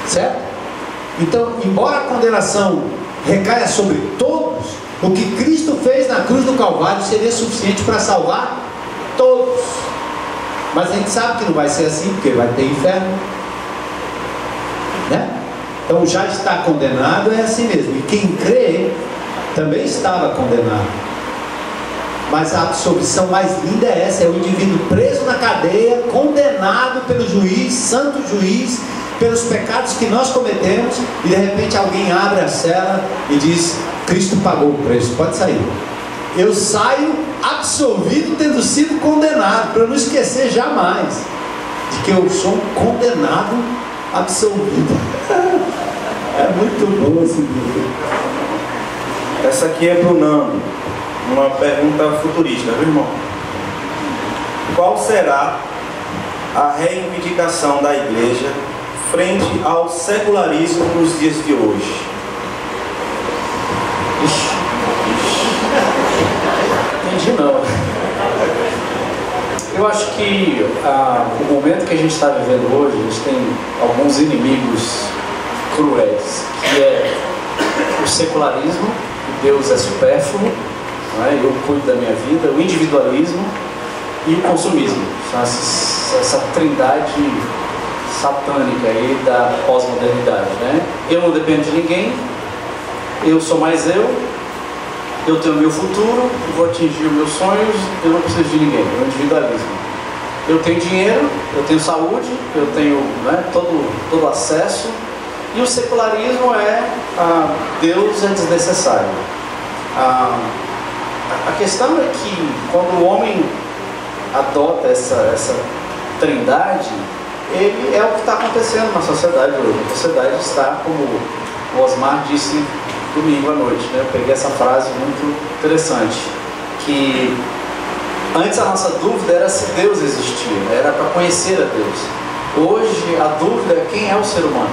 Speaker 4: certo? Então, embora a condenação recaia sobre todos, o que Cristo fez na cruz do Calvário seria suficiente para salvar todos. Mas a gente sabe que não vai ser assim, porque vai ter inferno, né? Então já está condenado, é assim mesmo. E quem crê também estava condenado. Mas a absolvição mais linda é essa: é o indivíduo preso na cadeia, condenado pelo juiz, santo juiz, pelos pecados que nós cometemos, e de repente alguém abre a cela e diz: Cristo pagou o preço, pode sair. Eu saio absolvido tendo sido condenado, para não esquecer jamais de que eu sou um condenado absolvido. É muito bom esse livro.
Speaker 5: Essa aqui é para o Nando, uma pergunta futurista, viu, irmão? Qual será a reivindicação da igreja frente ao secularismo nos dias de hoje?
Speaker 6: Entendi não. Eu acho que o momento que a gente está vivendo hoje, a gente tem alguns inimigos cruéis, que é o secularismo, que Deus é supérfluo, não é? Eu cuido da minha vida, o individualismo e o consumismo. Essa trindade satânica aí da pós-modernidade, né? Eu não dependo de ninguém, eu sou mais eu tenho meu futuro, vou atingir os meus sonhos, eu não preciso de ninguém, é o individualismo. Eu tenho dinheiro, eu tenho saúde, eu tenho, né, todo acesso, e o secularismo é Deus é desnecessário. A questão é que quando o homem adota essa trindade, ele é o que está acontecendo na sociedade hoje. A sociedade está, como o Osmar disse domingo à noite, né? Eu peguei essa frase muito interessante, que antes a nossa dúvida era se Deus existia, era para conhecer a Deus. Hoje a dúvida é quem é o ser humano.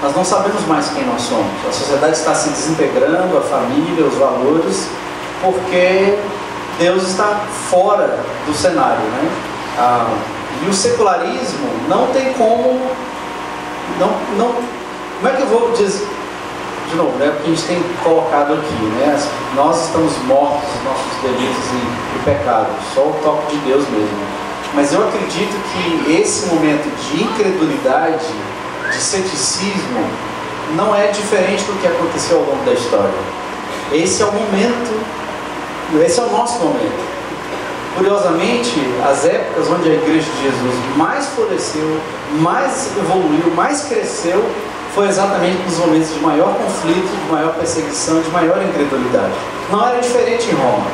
Speaker 6: Nós não sabemos mais quem nós somos. A sociedade está se desintegrando, a família, os valores, porque Deus está fora do cenário, né? E o secularismo não tem como, como é que eu vou dizer, de novo, né? Porque a gente tem colocado aqui, né? Nós estamos mortos nos nossos delitos e pecados, só o toque de Deus mesmo. Mas eu acredito que esse momento de incredulidade, de ceticismo, não é diferente do que aconteceu ao longo da história. Esse é o momento, esse é o nosso momento. Curiosamente, as épocas onde a Igreja de Jesus mais floresceu, mais evoluiu, mais cresceu, foi exatamente nos momentos de maior conflito, de maior perseguição, de maior incredulidade. Não era diferente em Roma.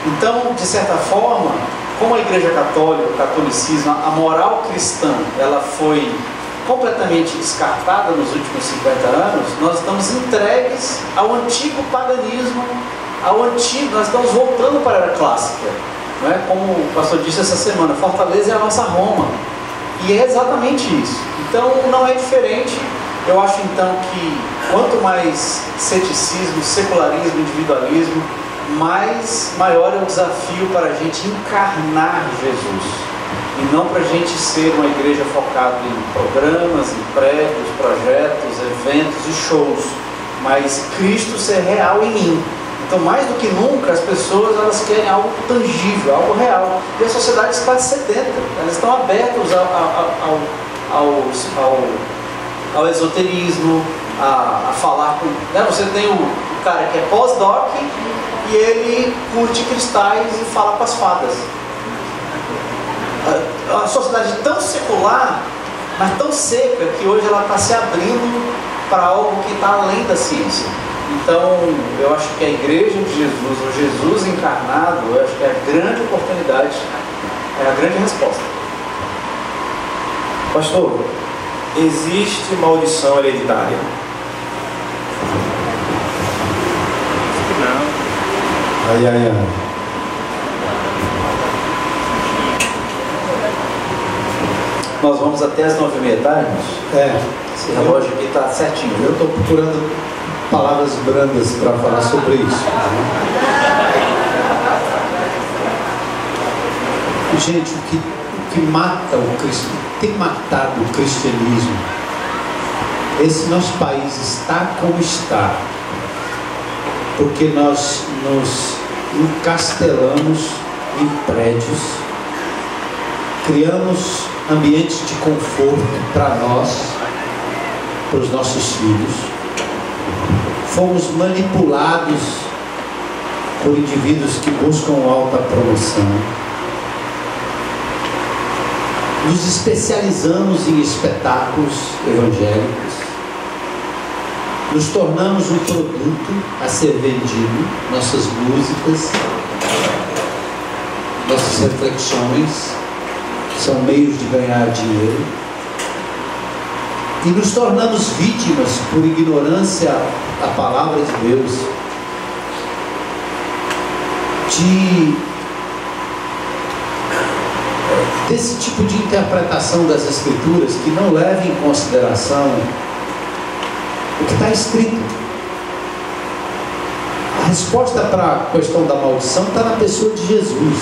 Speaker 6: Então, de certa forma, como a Igreja Católica, o catolicismo, a moral cristã, ela foi completamente descartada nos últimos 50 anos, nós estamos entregues ao antigo paganismo, nós estamos voltando para a era clássica. Não é? Como o pastor disse essa semana, Fortaleza é a nossa Roma. E é exatamente isso. Então não é diferente. Eu acho então que quanto mais ceticismo, secularismo, individualismo, maior é o desafio para a gente encarnar Jesus. E não para a gente ser uma igreja focada em programas, em prédios, projetos, eventos e shows. Mas Cristo ser real em mim. Então, mais do que nunca, as pessoas elas querem algo tangível, algo real. E a sociedade está sedenta, elas estão abertas ao esoterismo, a falar com... Né? Você tem o cara que é pós-doc e ele curte cristais e fala com as fadas. A sociedade tão secular, mas tão seca, que hoje ela está se abrindo para algo que está além da ciência. Então, eu acho que a Igreja de Jesus, o Jesus encarnado, eu acho que é a grande oportunidade, é a grande resposta.
Speaker 5: Pastor, existe maldição hereditária?
Speaker 4: Não. Ai.
Speaker 6: Nós vamos até as 9h30, tá? Esse relógio aqui está certinho.
Speaker 4: Eu estou procurando palavras brandas para falar sobre isso. Gente, o que que mata o cristianismo, tem matado o cristianismo. Esse nosso país está como está, porque nós nos encastelamos em prédios, criamos ambientes de conforto para nós, para os nossos filhos, fomos manipulados por indivíduos que buscam alta promoção, nos especializamos em espetáculos evangélicos, nos tornamos um produto a ser vendido, nossas músicas, nossas reflexões são meios de ganhar dinheiro, e nos tornamos vítimas por ignorância da palavra de Deus, desse tipo de interpretação das Escrituras que não leva em consideração o que está escrito. A resposta para a questão da maldição está na pessoa de Jesus.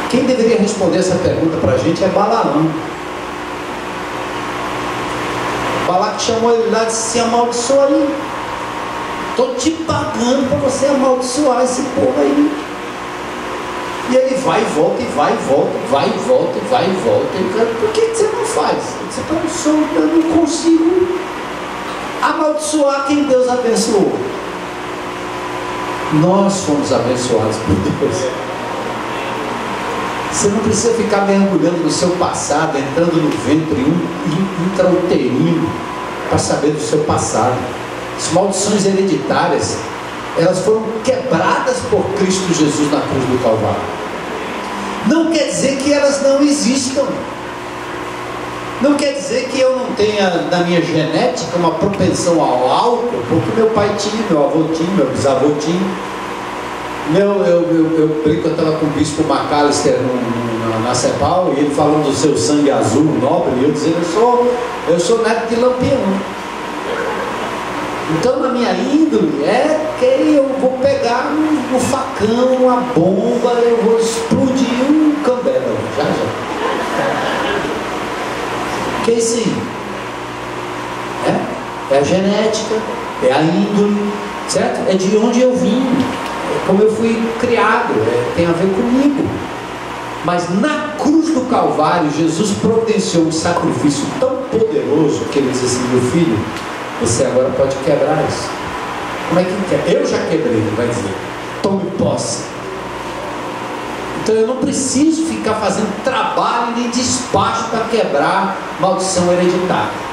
Speaker 4: Quem deveria responder essa pergunta para a gente é Balaão. Balaque chamou ele lá e disse: amaldiçoa aí. Estou te pagando para você amaldiçoar esse povo aí. E ele vai e volta, e vai e volta, vai e volta, e vai e volta. Ele, por que você não faz? Ele disse: eu não consigo amaldiçoar quem Deus abençoou. Nós fomos abençoados por Deus. Você não precisa ficar mergulhando no seu passado, entrando no ventre intrauterino para saber do seu passado. As maldições hereditárias, elas foram quebradas por Cristo Jesus na cruz do Calvário. Não quer dizer que elas não existam. Não quer dizer que eu não tenha na minha genética uma propensão ao álcool, porque meu pai tinha, meu avô tinha, meu bisavô tinha. Eu brinco, eu estava com o bispo McAllister na CEPAL, e ele falando do seu sangue azul nobre, e eu dizendo: eu sou neto de Lampião. Então, na minha índole é que eu vou pegar um facão, uma bomba, eu vou explodir um cambelo, já. Que é isso aí? É a genética, é a índole, certo? É de onde eu vim, é como eu fui criado, tem a ver comigo. Mas na cruz do Calvário, Jesus providenciou um sacrifício tão poderoso que ele disse assim: meu filho, você agora pode quebrar isso. Como é que quebra? Eu já quebrei, ele vai dizer. Tome posse. Então eu não preciso ficar fazendo trabalho nem despacho para quebrar maldição hereditária.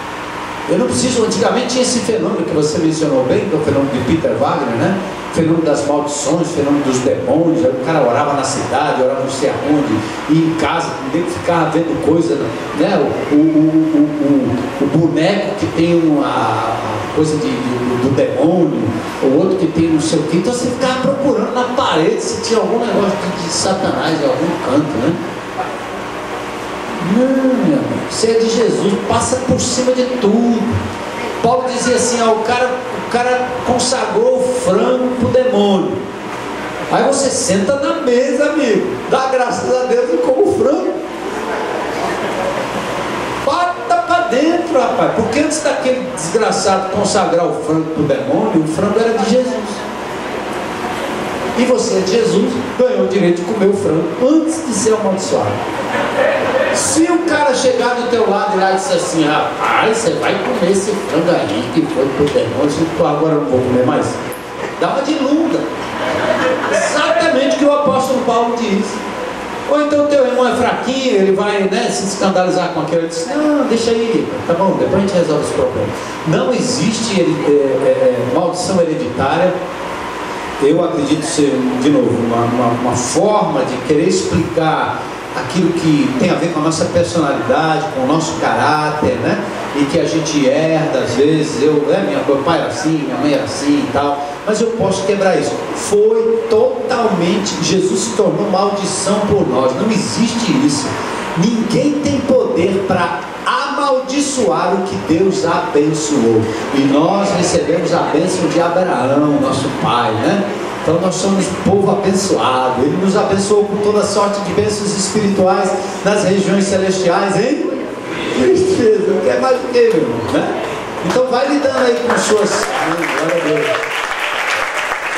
Speaker 4: Eu não preciso. Antigamente tinha esse fenômeno que você mencionou bem, que é o fenômeno de Peter Wagner, né? Fenômeno das maldições, fenômeno dos demônios. O cara orava na cidade, orava não sei aonde, e em casa, ninguém ficava vendo coisa, né? O boneco que tem uma coisa do demônio, o outro que tem não sei o que. Então você ficava procurando na parede se tinha algum negócio de Satanás em algum canto, né? Não, meu amigo, você é de Jesus, passa por cima de tudo. Paulo dizia assim: o cara consagrou o frango para o demônio. Aí você senta na mesa, amigo, dá graças a Deus e come o frango. Bata para dentro, rapaz, porque antes daquele desgraçado consagrar o frango para o demônio, o frango era de Jesus. E você, de Jesus, ganhou o direito de comer o frango antes de ser amaldiçoado. Se o cara chegar do teu lado e lá e disser assim: rapaz, você vai comer esse frango aí que foi pro demônio, agora eu não vou comer mais, dá uma de lunda. Exatamente o que o apóstolo Paulo diz. Ou então o teu irmão é fraquinho, ele vai, né, se escandalizar com aquilo, ele diz: não, deixa aí, tá bom, depois a gente resolve esse problema. Não existe maldição hereditária. Eu acredito ser, de novo, uma forma de querer explicar aquilo que tem a ver com a nossa personalidade, com o nosso caráter, né? E que a gente herda às vezes. Meu pai era assim, minha mãe era assim e tal, mas eu posso quebrar isso. Foi totalmente, Jesus se tornou maldição por nós. Não existe isso. Ninguém tem poder para amaldiçoar o que Deus abençoou. E nós recebemos a bênção de Abraão, nosso pai, né? Então nós somos um povo abençoado. Ele nos abençoou com toda sorte de bênçãos espirituais nas regiões celestiais, hein? Tristeza, não quer mais do que, meu irmão, né? Então vai lidando aí com as suas... Glória a Deus.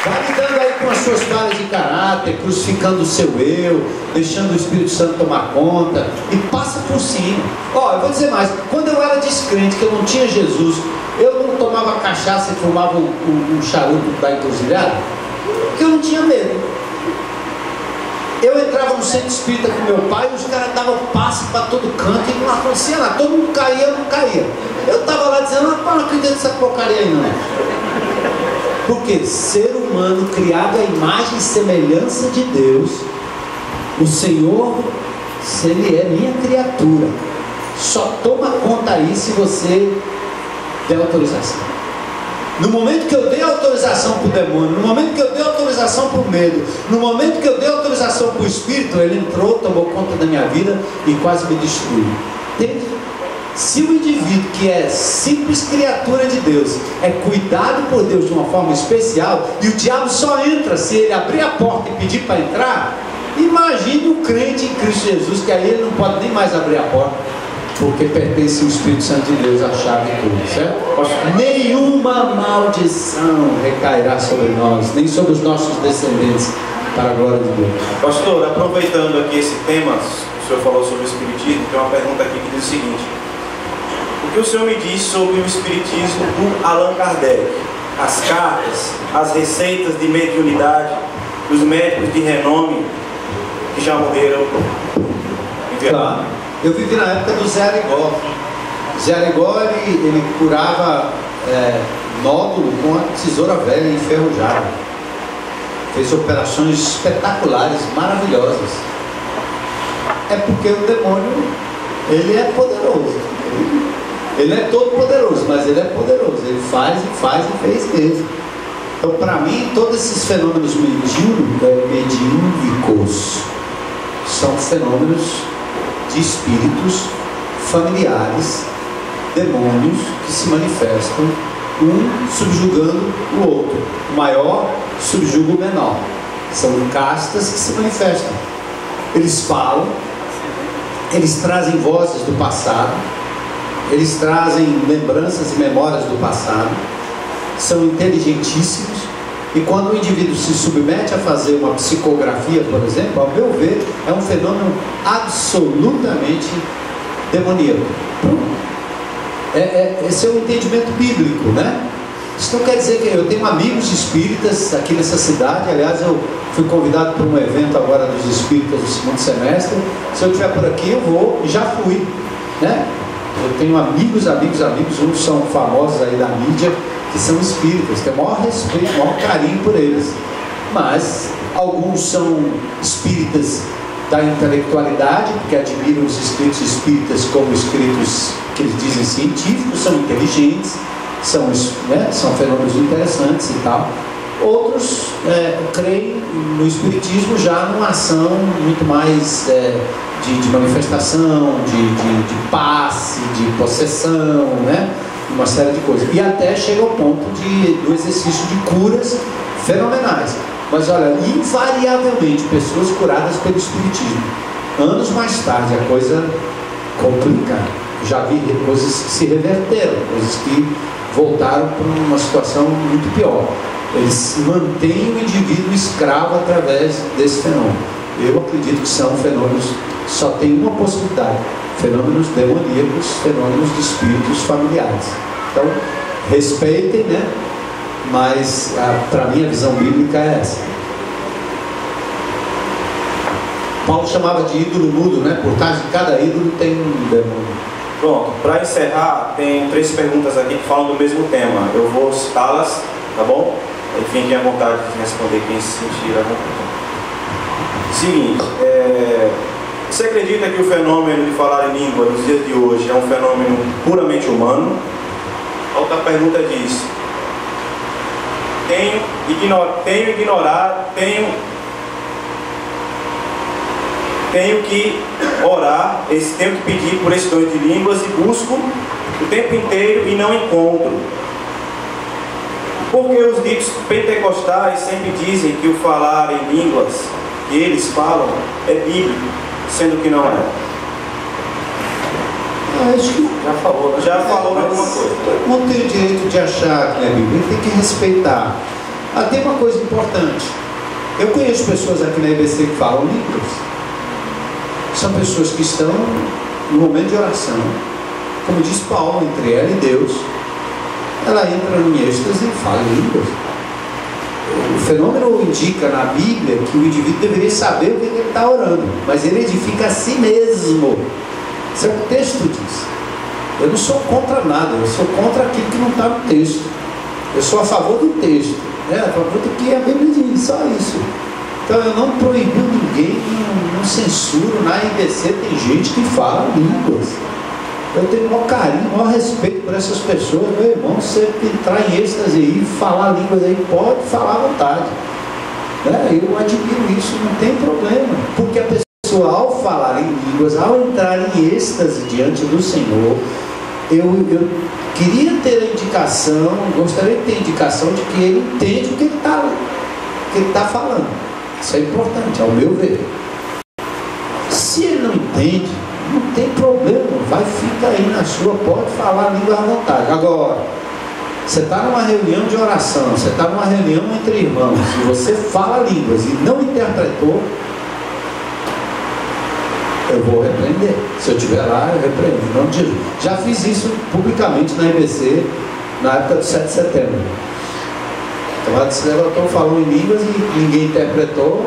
Speaker 4: Vai lidando aí com as suas falhas de caráter, crucificando o seu eu, deixando o Espírito Santo tomar conta, e passa por cima. Ó, eu vou dizer mais, quando eu era descrente, que eu não tinha Jesus, eu não tomava cachaça e fumava um charuto da encruzilhada, porque eu não tinha medo. Eu entrava no centro espírita com meu pai, e os caras davam passe para todo canto e não acontecia nada, todo mundo caía, eu não caía. Eu estava lá dizendo, não acredito nessa porcaria aí não. Porque ser humano criado à imagem e semelhança de Deus, o Senhor, se Ele é minha criatura, só toma conta aí se você der autorização. No momento que eu dei autorização para o demônio, no momento que eu dei autorização para o medo, no momento que eu dei autorização para o Espírito, ele entrou, tomou conta da minha vida e quase me destruiu. Entende? Se o indivíduo que é simples criatura de Deus é cuidado por Deus de uma forma especial, e o diabo só entra se ele abrir a porta e pedir para entrar, imagine o crente em Cristo Jesus, que aí ele não pode nem mais abrir a porta, porque pertence ao Espírito Santo de Deus a chave de tudo, certo? Nenhuma maldição recairá sobre nós, nem sobre os nossos descendentes, para a glória de Deus.
Speaker 5: Pastor, aproveitando aqui esse tema, o senhor falou sobre o Espiritismo, tem uma pergunta aqui que diz o seguinte: o que o senhor me diz sobre o Espiritismo do Allan Kardec? As cartas, as receitas de mediunidade dos médicos de renome que já morreram em Vietnã?
Speaker 4: Claro. Eu vivi na época do Zé Arigó. Zé Arigó, ele curava nódulo com a tesoura velha enferrujada. Fez operações espetaculares, maravilhosas. É porque o demônio, ele é poderoso. Ele é todo poderoso, mas ele é poderoso. Ele faz e fez mesmo. Então, para mim, todos esses fenômenos mediúnicos são fenômenos de espíritos familiares, demônios que se manifestam, um subjugando o outro. O maior subjuga o menor. São castas que se manifestam. Eles falam, eles trazem vozes do passado, eles trazem lembranças e memórias do passado, são inteligentíssimos, e quando o indivíduo se submete a fazer uma psicografia, por exemplo, ao meu ver, é um fenômeno absolutamente demoníaco. Esse é o entendimento bíblico, né? Isso não quer dizer que eu tenho amigos espíritas aqui nessa cidade. Aliás, eu fui convidado para um evento agora dos espíritas do segundo semestre. Se eu estiver por aqui, eu vou, e já fui, né? Eu tenho amigos, uns são famosos aí da mídia, que são espíritas, tenho o maior respeito, o maior carinho por eles. Mas alguns são espíritas da intelectualidade, porque admiram os escritos espíritas como escritos que eles dizem científicos, são inteligentes, são fenômenos interessantes e tal. Outros creem no espiritismo já numa ação muito mais de manifestação, de passe, de possessão, né? Uma série de coisas, e até chega ao ponto do exercício de curas fenomenais. Mas olha, invariavelmente pessoas curadas pelo espiritismo. Anos mais tarde a coisa complica. Já vi coisas que se reverteram, coisas que voltaram para uma situação muito pior. Eles mantêm o indivíduo escravo através desse fenômeno. Eu acredito que são fenômenos, só tem uma possibilidade: fenômenos demoníacos, fenômenos de espíritos familiares. Então, respeitem, né? Mas para mim a visão bíblica é essa. Paulo chamava de ídolo mudo, né? Por trás de cada ídolo tem um demônio.
Speaker 5: Pronto, para encerrar, tem 3 perguntas aqui que falam do mesmo tema. Eu vou citá-las, tá bom? E fiquem à vontade de responder quem se sentir à vontade. Seguinte, você acredita que o fenômeno de falar em língua nos dias de hoje é um fenômeno puramente humano? A outra pergunta diz: tenho que orar, tenho que pedir por esse dom de línguas e busco o tempo inteiro e não encontro. Porque os ditos pentecostais sempre dizem que o falar em línguas que eles falam é bíblico, sendo que não é.
Speaker 4: Acho que
Speaker 5: Já falou alguma coisa.
Speaker 4: não tem o direito de achar que é Bíblia, tem que respeitar. Tem uma coisa importante. Eu conheço pessoas aqui na IBC que falam línguas. São pessoas que estão no momento de oração. Como diz Paulo, entre ela e Deus, ela entra em êxtase e fala em línguas. O fenômeno indica na Bíblia que o indivíduo deveria saber o que ele está orando, mas ele edifica a si mesmo. Isso é o que o texto diz. Eu não sou contra nada, eu sou contra aquilo que não está no texto. Eu sou a favor do texto, a favor do que a Bíblia diz, só isso. Então eu não proibi ninguém, não censuro. Na IBC tem gente que fala línguas. Eu tenho o maior carinho, o maior respeito por essas pessoas. Meu irmão, se você entrar em êxtase aí, falar línguas aí, pode falar à vontade. Eu admiro isso, não tem problema. Porque a pessoa, ao falar em línguas, ao entrar em êxtase diante do Senhor, eu queria ter a indicação, gostaria de ter a indicação de que ele entende o que ele está falando. Isso é importante, ao meu ver. Se ele não entende, não tem problema, fica aí na sua, pode falar a língua à vontade. Agora, você está numa reunião de oração, você está numa reunião entre irmãos, e você fala línguas e não interpretou, eu vou repreender. Se eu estiver lá, eu repreendo. Em nome de Jesus. Já fiz isso publicamente na IBC, na época do 7 de setembro. Então ela se levantou falando em línguas e ninguém interpretou,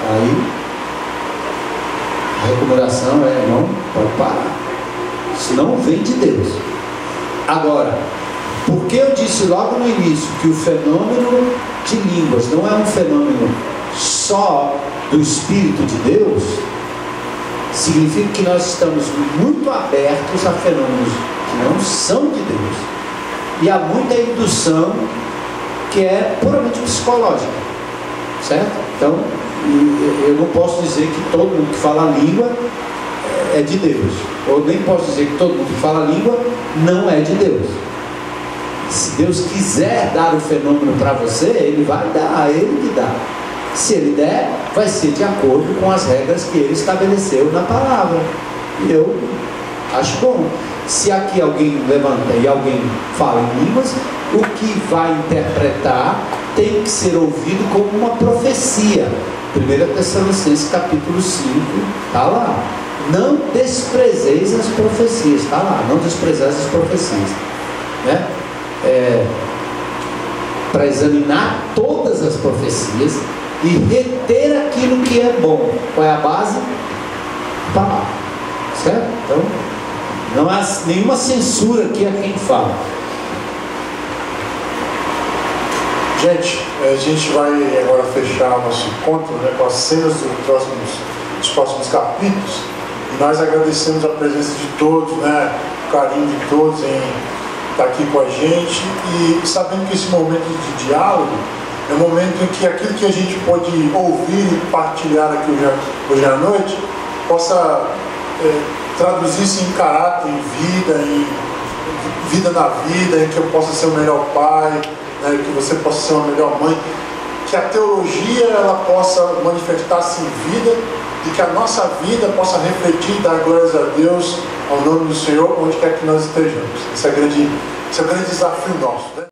Speaker 4: aí a recomendação é: não, pode parar. Isso não vem de Deus. Agora, porque eu disse logo no início que o fenômeno de línguas não é um fenômeno só do Espírito de Deus, significa que nós estamos muito abertos a fenômenos que não são de Deus. E há muita indução que é puramente psicológica, certo? Então, eu não posso dizer que todo mundo que fala língua é de Deus, ou nem posso dizer que todo mundo que fala língua não é de Deus. Se Deus quiser dar o fenômeno para você, Ele vai dar, Ele que dá. Se Ele der, vai ser de acordo com as regras que Ele estabeleceu na palavra. E eu acho bom. Se aqui alguém levanta e alguém fala em línguas, o que vai interpretar tem que ser ouvido como uma profecia. 1 Tessalonicenses capítulo 5, está lá. Não desprezeis as profecias, está lá. Não desprezeis as profecias, né? Para examinar todas as profecias e reter aquilo que é bom. Qual é a base? Palavra, certo? Então, não há nenhuma censura aqui a quem fala.
Speaker 1: Gente, a gente vai agora fechar o nosso encontro, né, com as cenas dos próximos capítulos. E nós agradecemos a presença de todos, né, o carinho de todos em estar aqui com a gente. E sabendo que esse momento de diálogo é um momento em que aquilo que a gente pode ouvir e partilhar aqui hoje à noite possa traduzir-se em caráter, em vida na vida, em que eu possa ser o melhor pai, né, que você possa ser uma melhor mãe, que a teologia ela possa manifestar-se em vida e que a nossa vida possa refletir e dar glórias a Deus, ao nome do Senhor, onde quer que nós estejamos. Esse é o grande desafio nosso, né?